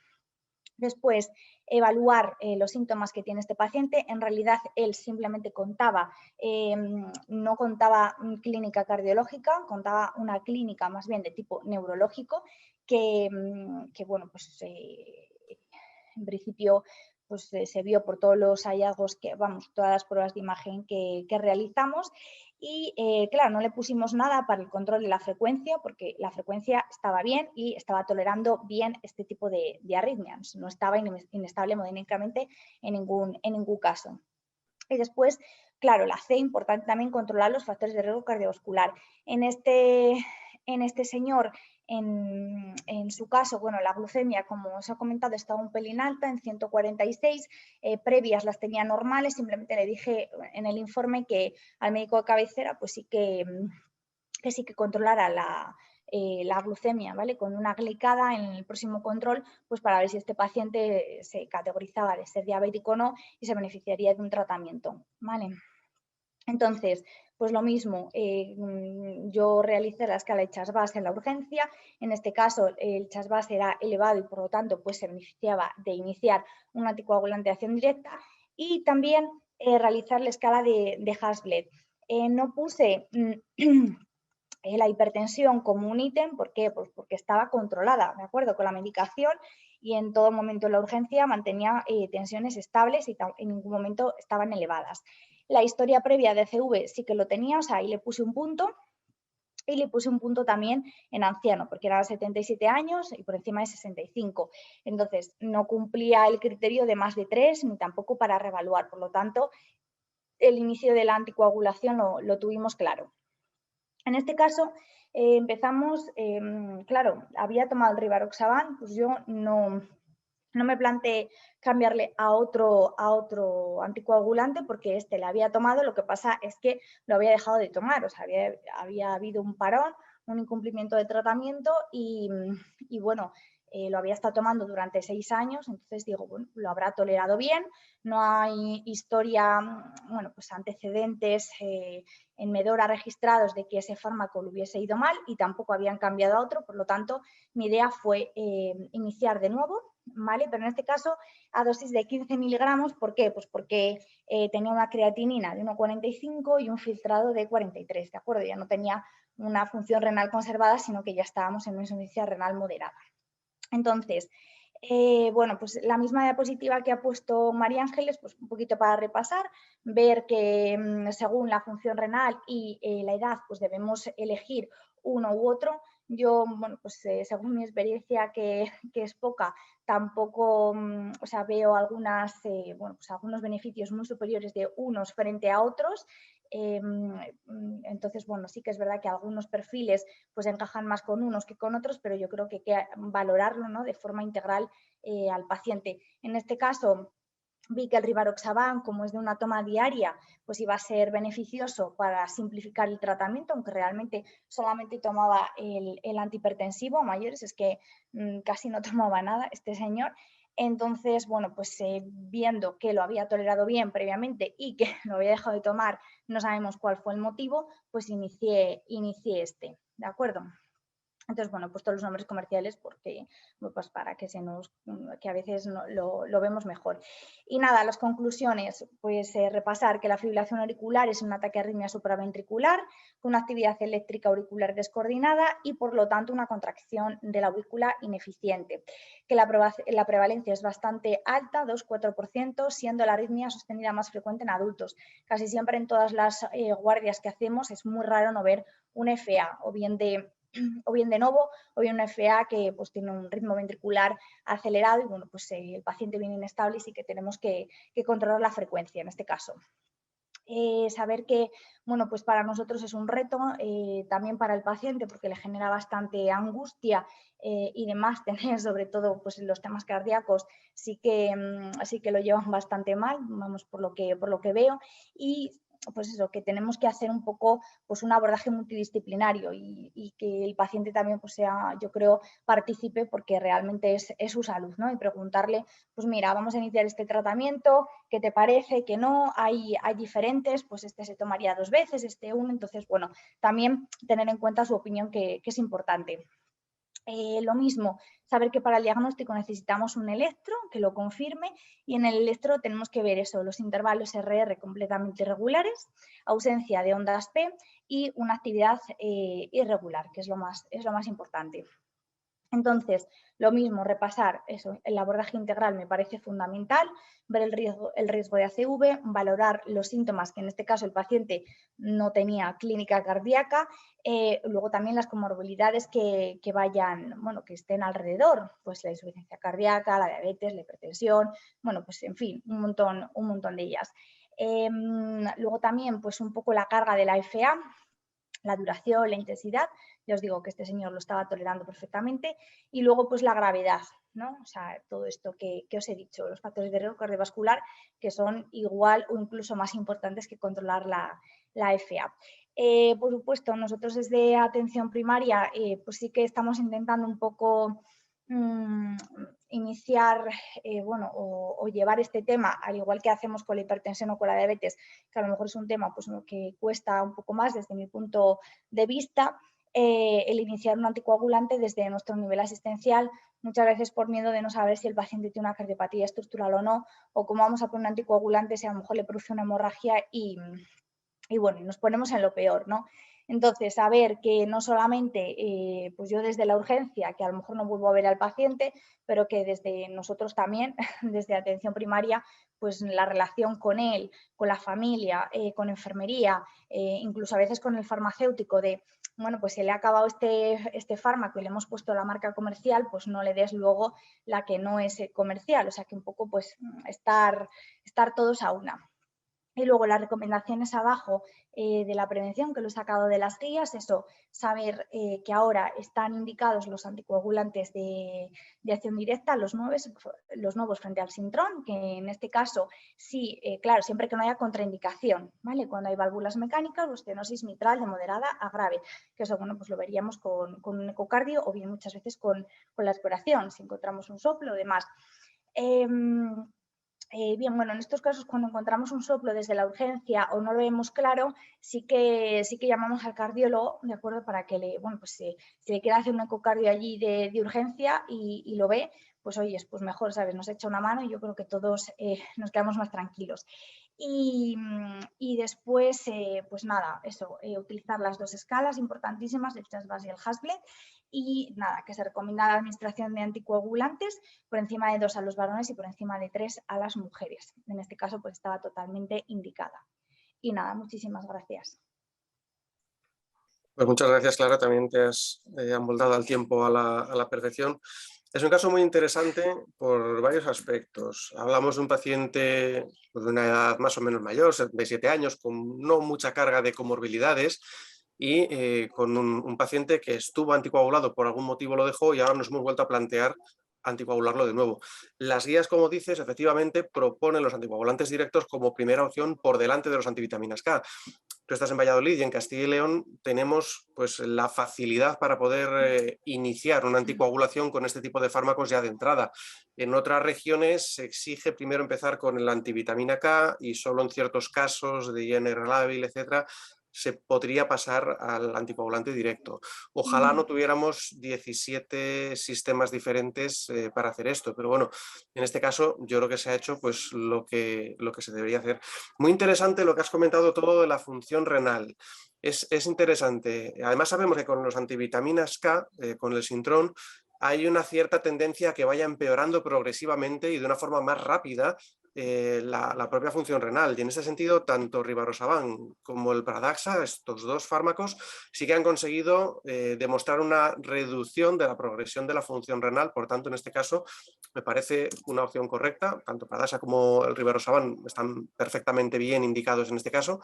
Después, evaluar los síntomas que tiene este paciente. En realidad, él simplemente contaba, no contaba clínica cardiológica, contaba una clínica más bien de tipo neurológico que bueno, pues en principio pues, se vio por todos los hallazgos, todas las pruebas de imagen que realizamos y claro, no le pusimos nada para el control de la frecuencia porque la frecuencia estaba bien y estaba tolerando bien este tipo de arritmias, no estaba inestable hemodinámicamente en ningún caso. Y después, claro, la C, importante también controlar los factores de riesgo cardiovascular. En este señor, en su caso, bueno, la glucemia, como os he comentado, estaba un pelín alta, en 146, previas las tenía normales, simplemente le dije en el informe que al médico de cabecera, pues sí que controlara la glucemia, ¿vale? Con una glicada en el próximo control, pues para ver si este paciente se categorizaba de ser diabético o no y se beneficiaría de un tratamiento, ¿vale? Entonces, pues lo mismo, yo realicé la escala de Chas-Bas en la urgencia, en este caso el Chas-Bas era elevado y por lo tanto pues se beneficiaba de iniciar un anticoagulante de acción directa y también realizar la escala de Hasbled. No puse la hipertensión como un ítem, ¿por qué? Pues porque estaba controlada, ¿de acuerdo? Con la medicación y en todo momento en la urgencia mantenía tensiones estables y en ningún momento estaban elevadas. La historia previa de CV sí que lo tenía, o sea, ahí le puse un punto y le puse un punto también en anciano, porque era 77 años y por encima de 65. Entonces, no cumplía el criterio de más de 3 ni tampoco para reevaluar. Por lo tanto, el inicio de la anticoagulación lo tuvimos claro. En este caso, empezamos, claro, había tomado el Rivaroxaban, pues yo no me planteé cambiarle a otro anticoagulante porque este le había tomado, lo que pasa es que lo había dejado de tomar, o sea, había habido un parón, un incumplimiento de tratamiento y bueno, lo había estado tomando durante 6 años, entonces digo, bueno, lo habrá tolerado bien, no hay historia, bueno, pues antecedentes en Medora registrados de que ese fármaco lo hubiese ido mal y tampoco habían cambiado a otro, por lo tanto, mi idea fue iniciar de nuevo, ¿vale? Pero en este caso a dosis de 15 miligramos, ¿por qué? Pues porque tenía una creatinina de 1,45 y un filtrado de 43, ¿de acuerdo? Ya no tenía una función renal conservada, sino que ya estábamos en una insuficiencia renal moderada. Entonces, bueno, pues la misma diapositiva que ha puesto María Ángeles, pues un poquito para repasar, ver que según la función renal y la edad, pues debemos elegir uno u otro. Yo, bueno, pues según mi experiencia, que es poca, tampoco, o sea, veo bueno, pues algunos beneficios muy superiores de unos frente a otros. Entonces, bueno, sí que es verdad que algunos perfiles pues encajan más con unos que con otros, pero yo creo que hay que valorarlo, ¿no?, de forma integral al paciente. En este caso, vi que el Rivaroxaban, como es de una toma diaria, pues iba a ser beneficioso para simplificar el tratamiento, aunque realmente solamente tomaba el antihipertensivo a mayores, es que casi no tomaba nada este señor. Entonces, bueno, pues viendo que lo había tolerado bien previamente y que lo había dejado de tomar, no sabemos cuál fue el motivo, pues inicié este, ¿de acuerdo? Entonces, bueno, he puesto los nombres comerciales porque, pues para que que a veces lo vemos mejor. Y nada, las conclusiones, pues repasar que la fibrilación auricular es un ataque de arritmia supraventricular con una actividad eléctrica auricular descoordinada y por lo tanto una contracción de la aurícula ineficiente. Que la prevalencia es bastante alta, 2-4%, siendo la arritmia sostenida más frecuente en adultos. Casi siempre en todas las guardias que hacemos es muy raro no ver un FA o bien de novo o bien una FA que pues, tiene un ritmo ventricular acelerado y bueno, pues el paciente viene inestable y sí que tenemos que controlar la frecuencia en este caso. Saber que, bueno, pues para nosotros es un reto, también para el paciente porque le genera bastante angustia y demás tener sobre todo pues los temas cardíacos sí que lo llevan bastante mal, vamos, por lo que veo y pues eso, que tenemos que hacer un poco pues un abordaje multidisciplinario y que el paciente también pues sea, yo creo, participe porque realmente es su salud, ¿no? Y preguntarle, pues mira, vamos a iniciar este tratamiento, ¿qué te parece? ¿Que no? Hay diferentes, pues este se tomaría 2 veces, este uno, entonces, bueno, también tener en cuenta su opinión que es importante. Lo mismo, saber que para el diagnóstico necesitamos un electro que lo confirme y en el electro tenemos que ver eso, los intervalos RR completamente irregulares, ausencia de ondas P y una actividad irregular, que es lo más importante. Entonces, lo mismo, repasar eso, el abordaje integral me parece fundamental, ver el riesgo de ACV, valorar los síntomas que en este caso el paciente no tenía clínica cardíaca, luego también las comorbilidades que vayan, bueno, que estén alrededor, pues la insuficiencia cardíaca, la diabetes, la hipertensión, bueno, pues en fin, un montón de ellas. Luego también, pues un poco la carga de la FA, la duración, la intensidad, ya os digo que este señor lo estaba tolerando perfectamente, y luego pues la gravedad, ¿no? O sea, todo esto que os he dicho, los factores de riesgo cardiovascular que son igual o incluso más importantes que controlar la FA. Por supuesto, nosotros desde atención primaria pues sí que estamos intentando un poco iniciar bueno, o llevar este tema, al igual que hacemos con la hipertensión o con la diabetes, que a lo mejor es un tema pues, que cuesta un poco más desde mi punto de vista, el iniciar un anticoagulante desde nuestro nivel asistencial, muchas veces por miedo de no saber si el paciente tiene una cardiopatía estructural o no, o cómo vamos a poner un anticoagulante si a lo mejor le produce una hemorragia y bueno, nos ponemos en lo peor, ¿no? Entonces, saber que no solamente, pues yo desde la urgencia, que a lo mejor no vuelvo a ver al paciente, pero que desde nosotros también, desde atención primaria, pues la relación con él, con la familia, con enfermería, incluso a veces con el farmacéutico de, bueno, pues se le ha acabado este fármaco y le hemos puesto la marca comercial, pues no le des luego la que no es comercial, o sea que un poco pues estar todos a una. Y luego las recomendaciones abajo de la prevención, que lo he sacado de las guías, eso, saber que ahora están indicados los anticoagulantes de acción directa, los nuevos frente al Sintrom, que en este caso sí, claro, siempre que no haya contraindicación, ¿vale? Cuando hay válvulas mecánicas o estenosis mitral de moderada a grave, que eso, bueno, pues lo veríamos con un ecocardio o bien muchas veces con la exploración, si encontramos un soplo o demás. Bien, bueno, en estos casos cuando encontramos un soplo desde la urgencia o no lo vemos claro, sí que llamamos al cardiólogo, ¿de acuerdo? Para que bueno, pues si le quiere hacer un ecocardio allí de urgencia y lo ve, pues oye, pues mejor, ¿sabes? Nos echa una mano y yo creo que todos nos quedamos más tranquilos. Y después, pues nada, eso, utilizar las 2 escalas importantísimas, el Chasbas y el Hasbled, y nada, que se recomienda la administración de anticoagulantes por encima de 2 a los varones y por encima de 3 a las mujeres. En este caso, pues estaba totalmente indicada. Y nada, muchísimas gracias. Pues muchas gracias, Clara, también te has amoldado al tiempo a la perfección. Es un caso muy interesante por varios aspectos. Hablamos de un paciente de una edad más o menos mayor, 77 años, con no mucha carga de comorbilidades y con un paciente que estuvo anticoagulado, por algún motivo lo dejó y ahora nos hemos vuelto a plantear anticoagularlo de nuevo. Las guías, como dices, efectivamente proponen los anticoagulantes directos como primera opción por delante de los antivitaminas K. Tú estás en Valladolid y en Castilla y León tenemos pues, la facilidad para poder iniciar una anticoagulación con este tipo de fármacos ya de entrada. En otras regiones se exige primero empezar con la antivitamina K y solo en ciertos casos de IN relable, etcétera, se podría pasar al anticoagulante directo. Ojalá no tuviéramos 17 sistemas diferentes para hacer esto, pero bueno, en este caso yo creo que se ha hecho pues lo que se debería hacer. Muy interesante lo que has comentado todo de la función renal. Es interesante. Además sabemos que con los antivitaminas K, con el Sintrom, hay una cierta tendencia a que vaya empeorando progresivamente y de una forma más rápida la propia función renal. Y en ese sentido, tanto Rivaroxaban como el Pradaxa, estos dos fármacos, sí que han conseguido demostrar una reducción de la progresión de la función renal. Por tanto, en este caso, me parece una opción correcta. Tanto Pradaxa como el Rivaroxaban están perfectamente bien indicados en este caso.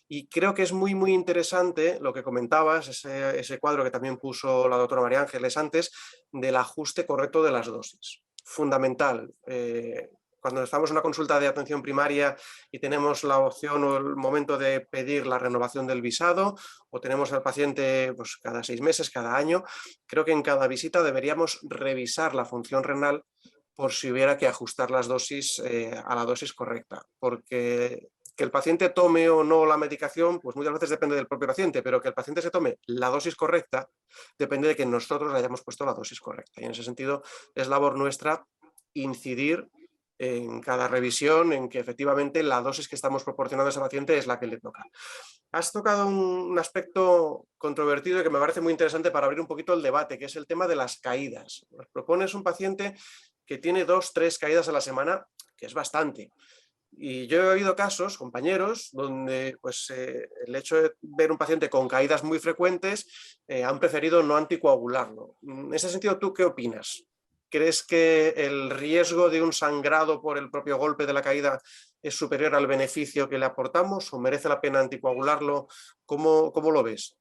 Y creo que es muy, muy interesante lo que comentabas, ese cuadro que también puso la doctora María Ángeles antes, del ajuste correcto de las dosis. Fundamental. Cuando estamos en una consulta de atención primaria y tenemos la opción o el momento de pedir la renovación del visado, o tenemos al paciente pues, cada 6 meses, cada año, creo que en cada visita deberíamos revisar la función renal por si hubiera que ajustar las dosis a la dosis correcta, porque que el paciente tome o no la medicación, pues muchas veces depende del propio paciente, pero que el paciente se tome la dosis correcta depende de que nosotros le hayamos puesto la dosis correcta. Y en ese sentido es labor nuestra incidir en cada revisión en que efectivamente la dosis que estamos proporcionando a ese paciente es la que le toca. Has tocado un aspecto controvertido y que me parece muy interesante para abrir un poquito el debate, que es el tema de las caídas. Nos propones un paciente que tiene 2, 3 caídas a la semana, que es bastante. Y yo he oído casos, compañeros, donde pues, el hecho de ver un paciente con caídas muy frecuentes han preferido no anticoagularlo. En ese sentido, ¿tú qué opinas? ¿Crees que el riesgo de un sangrado por el propio golpe de la caída es superior al beneficio que le aportamos o merece la pena anticoagularlo? ¿Cómo lo ves?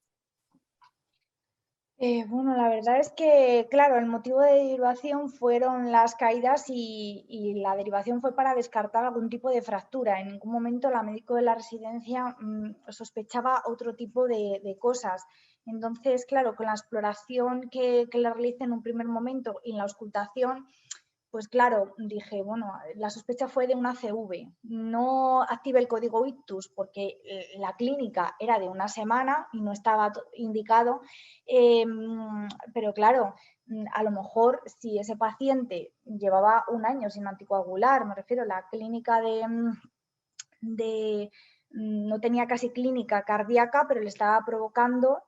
Bueno, la verdad es que, claro, el motivo de derivación fueron las caídas y la derivación fue para descartar algún tipo de fractura. En ningún momento la médico de la residencia sospechaba otro tipo de cosas. Entonces, claro, con la exploración que le realicé en un primer momento y en la auscultación, pues claro, dije, bueno, la sospecha fue de una CV. No activé el código ictus porque la clínica era de una semana y no estaba indicado, pero claro, a lo mejor si ese paciente llevaba un año sin anticoagular, me refiero a la clínica no tenía casi clínica cardíaca, pero le estaba provocando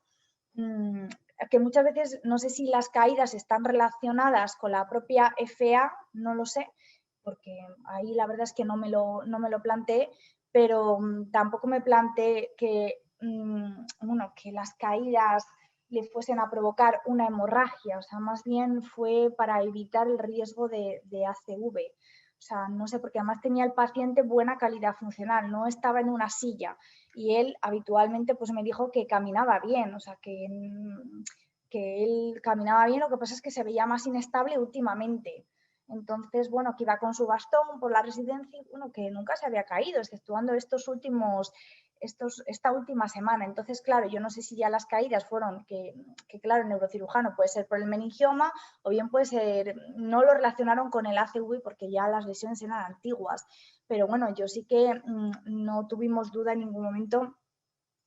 que muchas veces no sé si las caídas están relacionadas con la propia FA, no lo sé, porque ahí la verdad es que no me lo planteé, pero tampoco me planteé que, bueno, que las caídas le fuesen a provocar una hemorragia, o sea, más bien fue para evitar el riesgo de ACV. O sea, no sé, porque además tenía el paciente buena calidad funcional, no estaba en una silla y él habitualmente pues me dijo que caminaba bien, o sea, que él caminaba bien, lo que pasa es que se veía más inestable últimamente. Entonces, bueno, que iba con su bastón por la residencia y bueno, que nunca se había caído, exceptuando esta última semana. Entonces, claro, yo no sé si ya las caídas fueron que claro, el neurocirujano puede ser por el meningioma o bien puede ser, no lo relacionaron con el ACV porque ya las lesiones eran antiguas. Pero bueno, yo sí que no tuvimos duda en ningún momento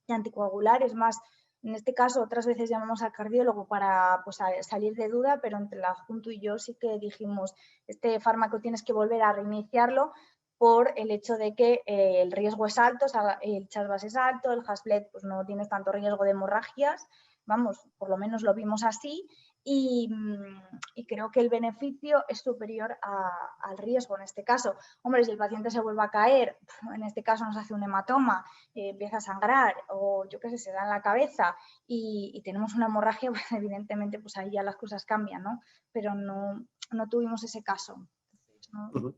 de anticoagular. Es más, en este caso otras veces llamamos al cardiólogo para pues, salir de duda, pero entre el adjunto y yo sí que dijimos, este fármaco tienes que volver a reiniciarlo por el hecho de que el riesgo es alto, o sea, el Chas-Bas es alto, el Hasbled pues no tienes tanto riesgo de hemorragias, vamos, por lo menos lo vimos así, y creo que el beneficio es superior al riesgo en este caso. Hombre, si el paciente se vuelve a caer, en este caso nos hace un hematoma, empieza a sangrar o yo qué sé, se da en la cabeza y tenemos una hemorragia, pues evidentemente pues ahí ya las cosas cambian, ¿no? Pero no tuvimos ese caso. Entonces, ¿no?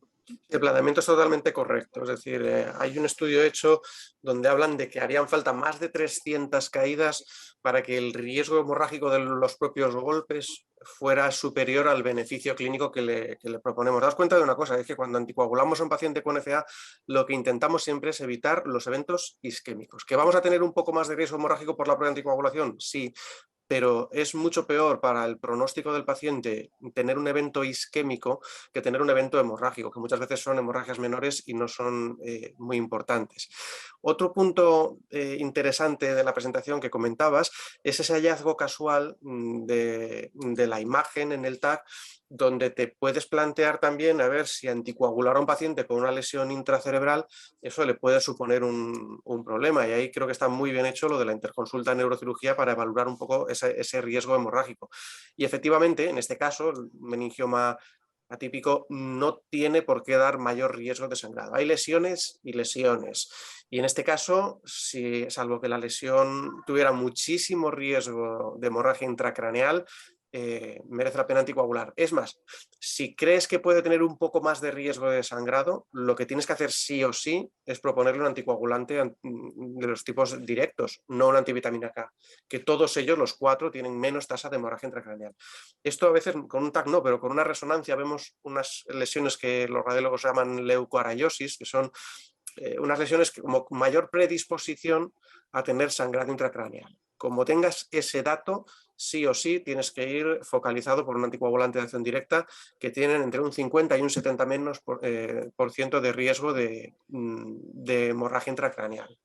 El planteamiento es totalmente correcto, es decir, hay un estudio hecho donde hablan de que harían falta más de 300 caídas para que el riesgo hemorrágico de los propios golpes fuera superior al beneficio clínico que le proponemos. Daos cuenta de una cosa, es que cuando anticoagulamos a un paciente con FA, lo que intentamos siempre es evitar los eventos isquémicos. ¿Que vamos a tener un poco más de riesgo hemorrágico por la propia anticoagulación? Sí, pero es mucho peor para el pronóstico del paciente tener un evento isquémico que tener un evento hemorrágico, que muchas veces son hemorragias menores y no son muy importantes. Otro punto interesante de la presentación que comentabas es ese hallazgo casual de la imagen en el TAC, donde te puedes plantear también a ver si anticoagular a un paciente con una lesión intracerebral, eso le puede suponer un problema, y ahí creo que está muy bien hecho lo de la interconsulta en neurocirugía para evaluar un poco ese riesgo hemorrágico. Y efectivamente, en este caso, el meningioma atípico no tiene por qué dar mayor riesgo de sangrado. Hay lesiones y lesiones. Y en este caso, salvo que la lesión tuviera muchísimo riesgo de hemorragia intracraneal, merece la pena anticoagular. Es más, si crees que puede tener un poco más de riesgo de sangrado, lo que tienes que hacer sí o sí es proponerle un anticoagulante de los tipos directos, no una antivitamina K, que todos ellos, los 4, tienen menos tasa de hemorragia intracraneal. Esto a veces con un TAC no, pero con una resonancia vemos unas lesiones que los radiólogos llaman leucoaraiosis, que son unas lesiones que como mayor predisposición a tener sangrado intracraneal. Como tengas ese dato, sí o sí tienes que ir focalizado por un anticoagulante de acción directa que tienen entre un 50 y un 70 menos por ciento de riesgo de hemorragia intracraneal.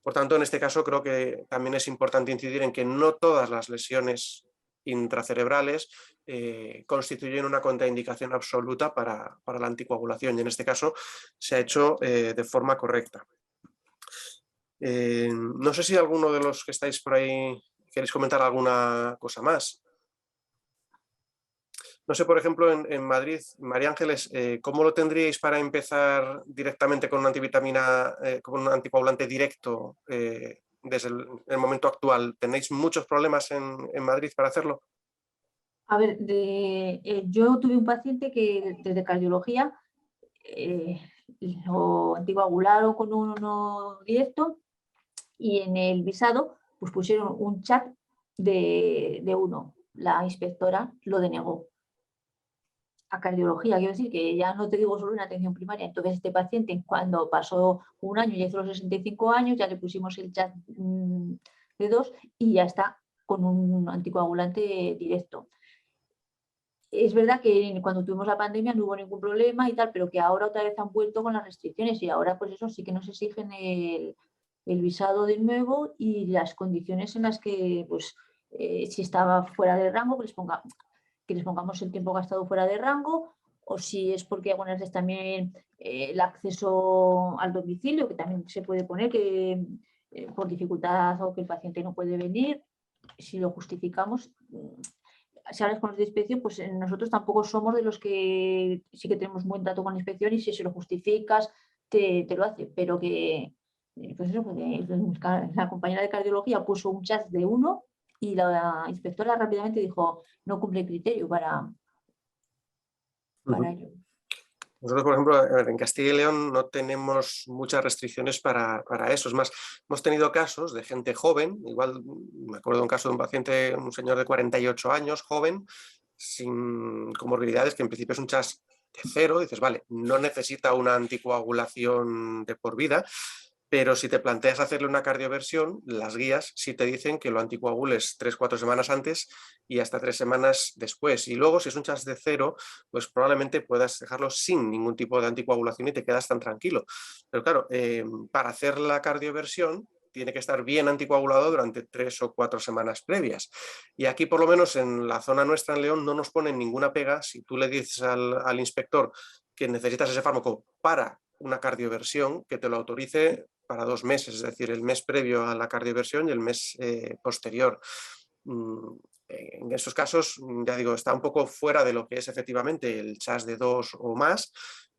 Por tanto, en este caso creo que también es importante incidir en que no todas las lesiones intracerebrales constituyen una contraindicación absoluta para la anticoagulación, y en este caso se ha hecho de forma correcta. No sé si alguno de los que estáis por ahí queréis comentar alguna cosa más. No sé, por ejemplo, en Madrid, María Ángeles, ¿cómo lo tendríais para empezar directamente con una antivitamina, con un anticoagulante directo desde el momento actual? ¿Tenéis muchos problemas en Madrid para hacerlo? A ver, yo tuve un paciente que desde cardiología lo anticoagularon con uno directo, y en el visado pues pusieron un chat de 1. La inspectora lo denegó. A cardiología, quiero decir que ya no te digo solo en atención primaria. Entonces este paciente, cuando pasó un año y hizo los 65 años, ya le pusimos el chat de 2 y ya está con un anticoagulante directo. Es verdad que cuando tuvimos la pandemia no hubo ningún problema y tal, pero que ahora otra vez han vuelto con las restricciones, y ahora pues eso sí que nos exigen el visado de nuevo y las condiciones en las que, pues, si estaba fuera de rango, que les pongamos el tiempo gastado fuera de rango, o si es porque algunas veces también el acceso al domicilio, que también se puede poner que por dificultad o que el paciente no puede venir, si lo justificamos. Si hablas con los de inspección, pues nosotros tampoco somos de los que sí que tenemos buen trato con la inspección, y si se lo justificas te lo hace, pero que pues eso, la compañera de cardiología puso un chat de 1 y la inspectora rápidamente dijo no cumple el criterio para ello. Nosotros, por ejemplo, en Castilla y León no tenemos muchas restricciones para eso. Es más, hemos tenido casos de gente joven, igual me acuerdo de un caso de un paciente, un señor de 48 años, joven, sin comorbilidades, que en principio es un CHAS de 0, dices, vale, no necesita una anticoagulación de por vida, pero si te planteas hacerle una cardioversión, las guías sí te dicen que lo anticoagules 3-4 semanas antes y hasta 3 semanas después. Y luego, si es un CHAS de 0, pues probablemente puedas dejarlo sin ningún tipo de anticoagulación y te quedas tan tranquilo. Pero claro, para hacer la cardioversión tiene que estar bien anticoagulado durante 3 o 4 semanas previas. Y aquí, por lo menos en la zona nuestra en León, no nos ponen ninguna pega si tú le dices al inspector que necesitas ese fármaco para una cardioversión, que te lo autorice para 2 meses, es decir, el mes previo a la cardioversión y el mes posterior. En estos casos, ya digo, está un poco fuera de lo que es efectivamente el CHAS de 2 o más,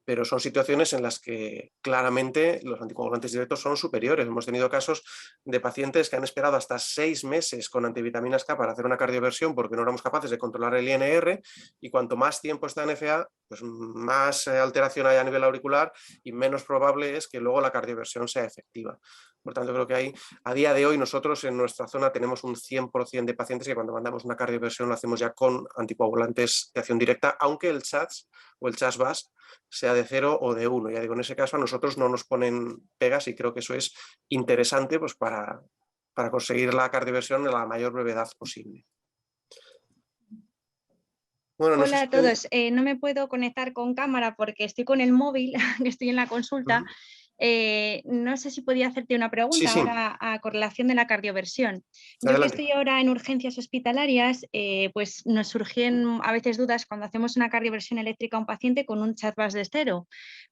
pero son situaciones en las que claramente los anticoagulantes directos son superiores. Hemos tenido casos de pacientes que han esperado hasta 6 meses con antivitaminas K para hacer una cardioversión porque no éramos capaces de controlar el INR, y cuanto más tiempo está en FA, pues más alteración hay a nivel auricular y menos probable es que luego la cardioversión sea efectiva. Por tanto, creo que ahí, a día de hoy, nosotros en nuestra zona tenemos un 100% de pacientes que cuando mandamos una cardioversión lo hacemos ya con anticoagulantes de acción directa, aunque el CHAS o el CHAS-VAS sea de 0 o de 1. Ya digo, en ese caso a nosotros no nos ponen pegas, y creo que eso es interesante pues, para conseguir la cardioversión en la mayor brevedad posible. Bueno, no sé Hola si a todos. No me puedo conectar con cámara porque estoy con el móvil, que estoy en la consulta. No sé si podía hacerte una pregunta Sí, ahora a correlación de la cardioversión. Yo que adelante. estoy ahora en urgencias hospitalarias, pues nos surgen a veces dudas cuando hacemos una cardioversión eléctrica a un paciente con un CHA+D de 0,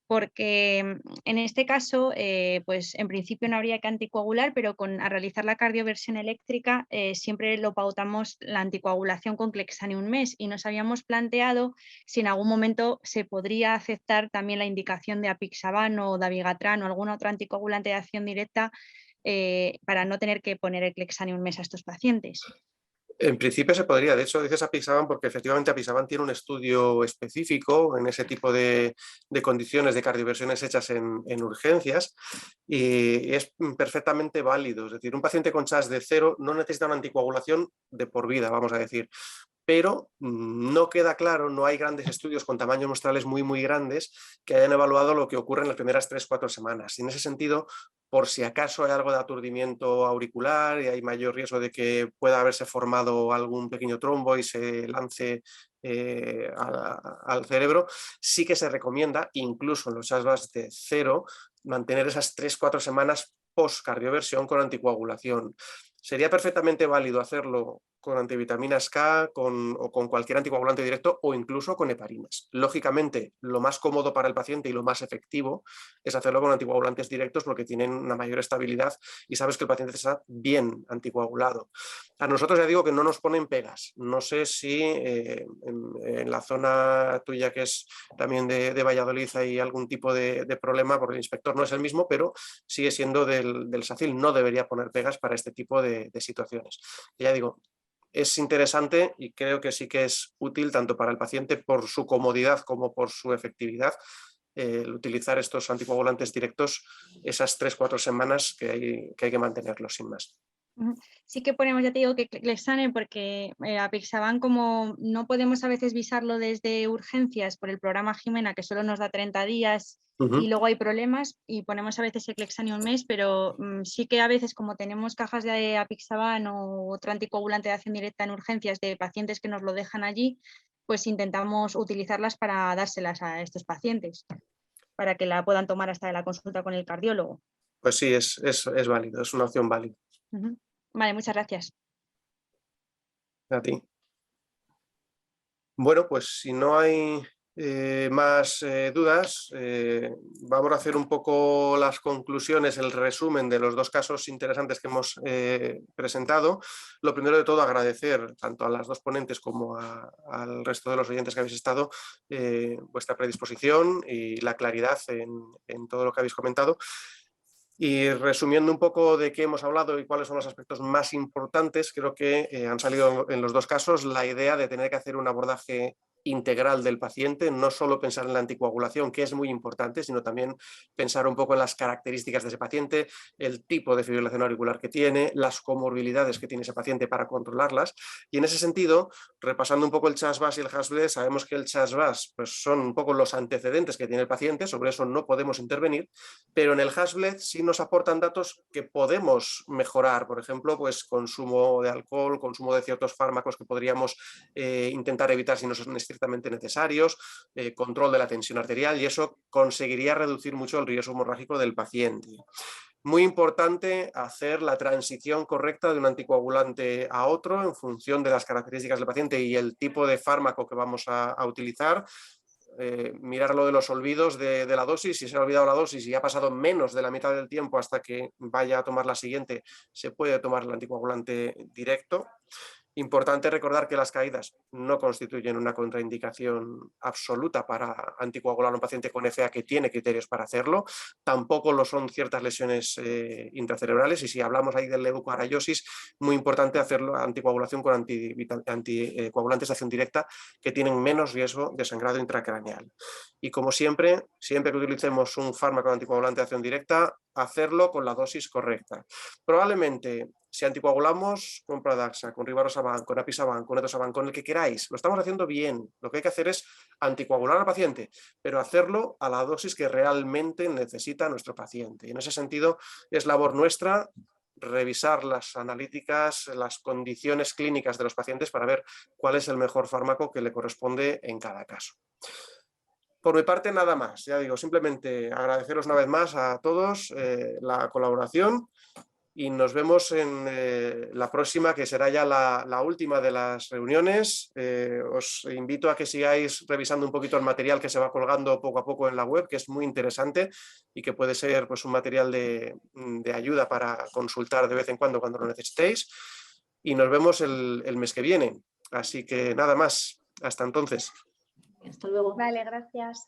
porque en este caso, pues en principio no habría que anticoagular, pero al realizar la cardioversión eléctrica siempre lo pautamos la anticoagulación con Clexane un mes y nos habíamos planteado si en algún momento se podría aceptar también la indicación de apixaban o dabigatran o algún otro anticoagulante de acción directa para no tener que poner el Clexane un mes a estos pacientes. En principio se podría, de hecho dices apixaban porque efectivamente apixaban tiene un estudio específico en ese tipo de condiciones de cardioversiones hechas en urgencias y es perfectamente válido. Es decir, un paciente con CHAS de 0 no necesita una anticoagulación de por vida, vamos a decir. Pero no queda claro, no hay grandes estudios con tamaños muestrales muy grandes que hayan evaluado lo que ocurre en las primeras 3-4 semanas. Y en ese sentido, por si acaso hay algo de aturdimiento auricular y hay mayor riesgo de que pueda haberse formado algún pequeño trombo y se lance al cerebro, sí que se recomienda, incluso en los CHAS+ de 0, mantener esas 3-4 semanas post-cardioversión con anticoagulación. Sería perfectamente válido hacerlo con antivitaminas K o con cualquier anticoagulante directo o incluso con heparinas. Lógicamente, lo más cómodo para el paciente y lo más efectivo es hacerlo con anticoagulantes directos porque tienen una mayor estabilidad y sabes que el paciente está bien anticoagulado. A nosotros ya digo que no nos ponen pegas. No sé si en la zona tuya que es también de Valladolid hay algún tipo de problema porque el inspector no es el mismo, pero sigue siendo del SACIL. No debería poner pegas para este tipo de situaciones. Ya digo, es interesante y creo que sí que es útil tanto para el paciente por su comodidad como por su efectividad el utilizar estos anticoagulantes directos esas 3-4 semanas que hay que mantenerlos sin más. Sí que ponemos, ya te digo, que Clexane porque apixaban como no podemos a veces visarlo desde urgencias por el programa Jimena que solo nos da 30 días y luego hay problemas y ponemos a veces el Clexane un mes, pero sí que a veces como tenemos cajas de apixaban o otro anticoagulante de acción directa en urgencias de pacientes que nos lo dejan allí, pues intentamos utilizarlas para dárselas a estos pacientes para que la puedan tomar hasta la consulta con el cardiólogo. Pues sí, es válido, es una opción válida. Vale, muchas gracias. A ti. Bueno, pues si no hay más dudas, vamos a hacer un poco las conclusiones, el resumen de los dos casos interesantes que hemos presentado. Lo primero de todo, agradecer tanto a las dos ponentes como al resto de los oyentes que habéis estado vuestra predisposición y la claridad en todo lo que habéis comentado. Y resumiendo un poco de qué hemos hablado y cuáles son los aspectos más importantes, creo que han salido en los dos casos la idea de tener que hacer un abordaje integral del paciente, no solo pensar en la anticoagulación, que es muy importante, sino también pensar un poco en las características de ese paciente, el tipo de fibrilación auricular que tiene, las comorbilidades que tiene ese paciente para controlarlas. Y en ese sentido, repasando un poco el CHAS+ y el HAS-BLED, sabemos que el CHAS+ pues son un poco los antecedentes que tiene el paciente, sobre eso no podemos intervenir, pero en el HAS-BLED sí nos aportan datos que podemos mejorar, por ejemplo, pues consumo de alcohol, consumo de ciertos fármacos que podríamos intentar evitar si no son estrictamente necesarios, control de la tensión arterial, y eso conseguiría reducir mucho el riesgo hemorrágico del paciente. Muy importante hacer la transición correcta de un anticoagulante a otro en función de las características del paciente y el tipo de fármaco que vamos a utilizar. Mirar lo de los olvidos de la dosis, si se ha olvidado la dosis y ha pasado menos de la mitad del tiempo hasta que vaya a tomar la siguiente, se puede tomar el anticoagulante directo. Importante recordar que las caídas no constituyen una contraindicación absoluta para anticoagular a un paciente con FA que tiene criterios para hacerlo, tampoco lo son ciertas lesiones intracerebrales, y si hablamos ahí del leucoaraiosis, muy importante hacerlo anticoagulación con anticoagulantes de acción directa que tienen menos riesgo de sangrado intracraneal. Y como siempre que utilicemos un fármaco anticoagulante de acción directa, hacerlo con la dosis correcta. Probablemente, si anticoagulamos con Pradaxa, con Rivaroxaban, con Apixaban, con Etosaban, con el que queráis, lo estamos haciendo bien. Lo que hay que hacer es anticoagular al paciente, pero hacerlo a la dosis que realmente necesita nuestro paciente. Y en ese sentido es labor nuestra revisar las analíticas, las condiciones clínicas de los pacientes para ver cuál es el mejor fármaco que le corresponde en cada caso. Por mi parte, nada más. Ya digo, simplemente agradeceros una vez más a todos la colaboración y nos vemos en la próxima, que será ya la última de las reuniones. Os invito a que sigáis revisando un poquito el material que se va colgando poco a poco en la web, que es muy interesante y que puede ser pues, un material de ayuda para consultar de vez en cuando lo necesitéis. Y nos vemos el mes que viene. Así que nada más. Hasta entonces. Hasta luego. Vale, gracias.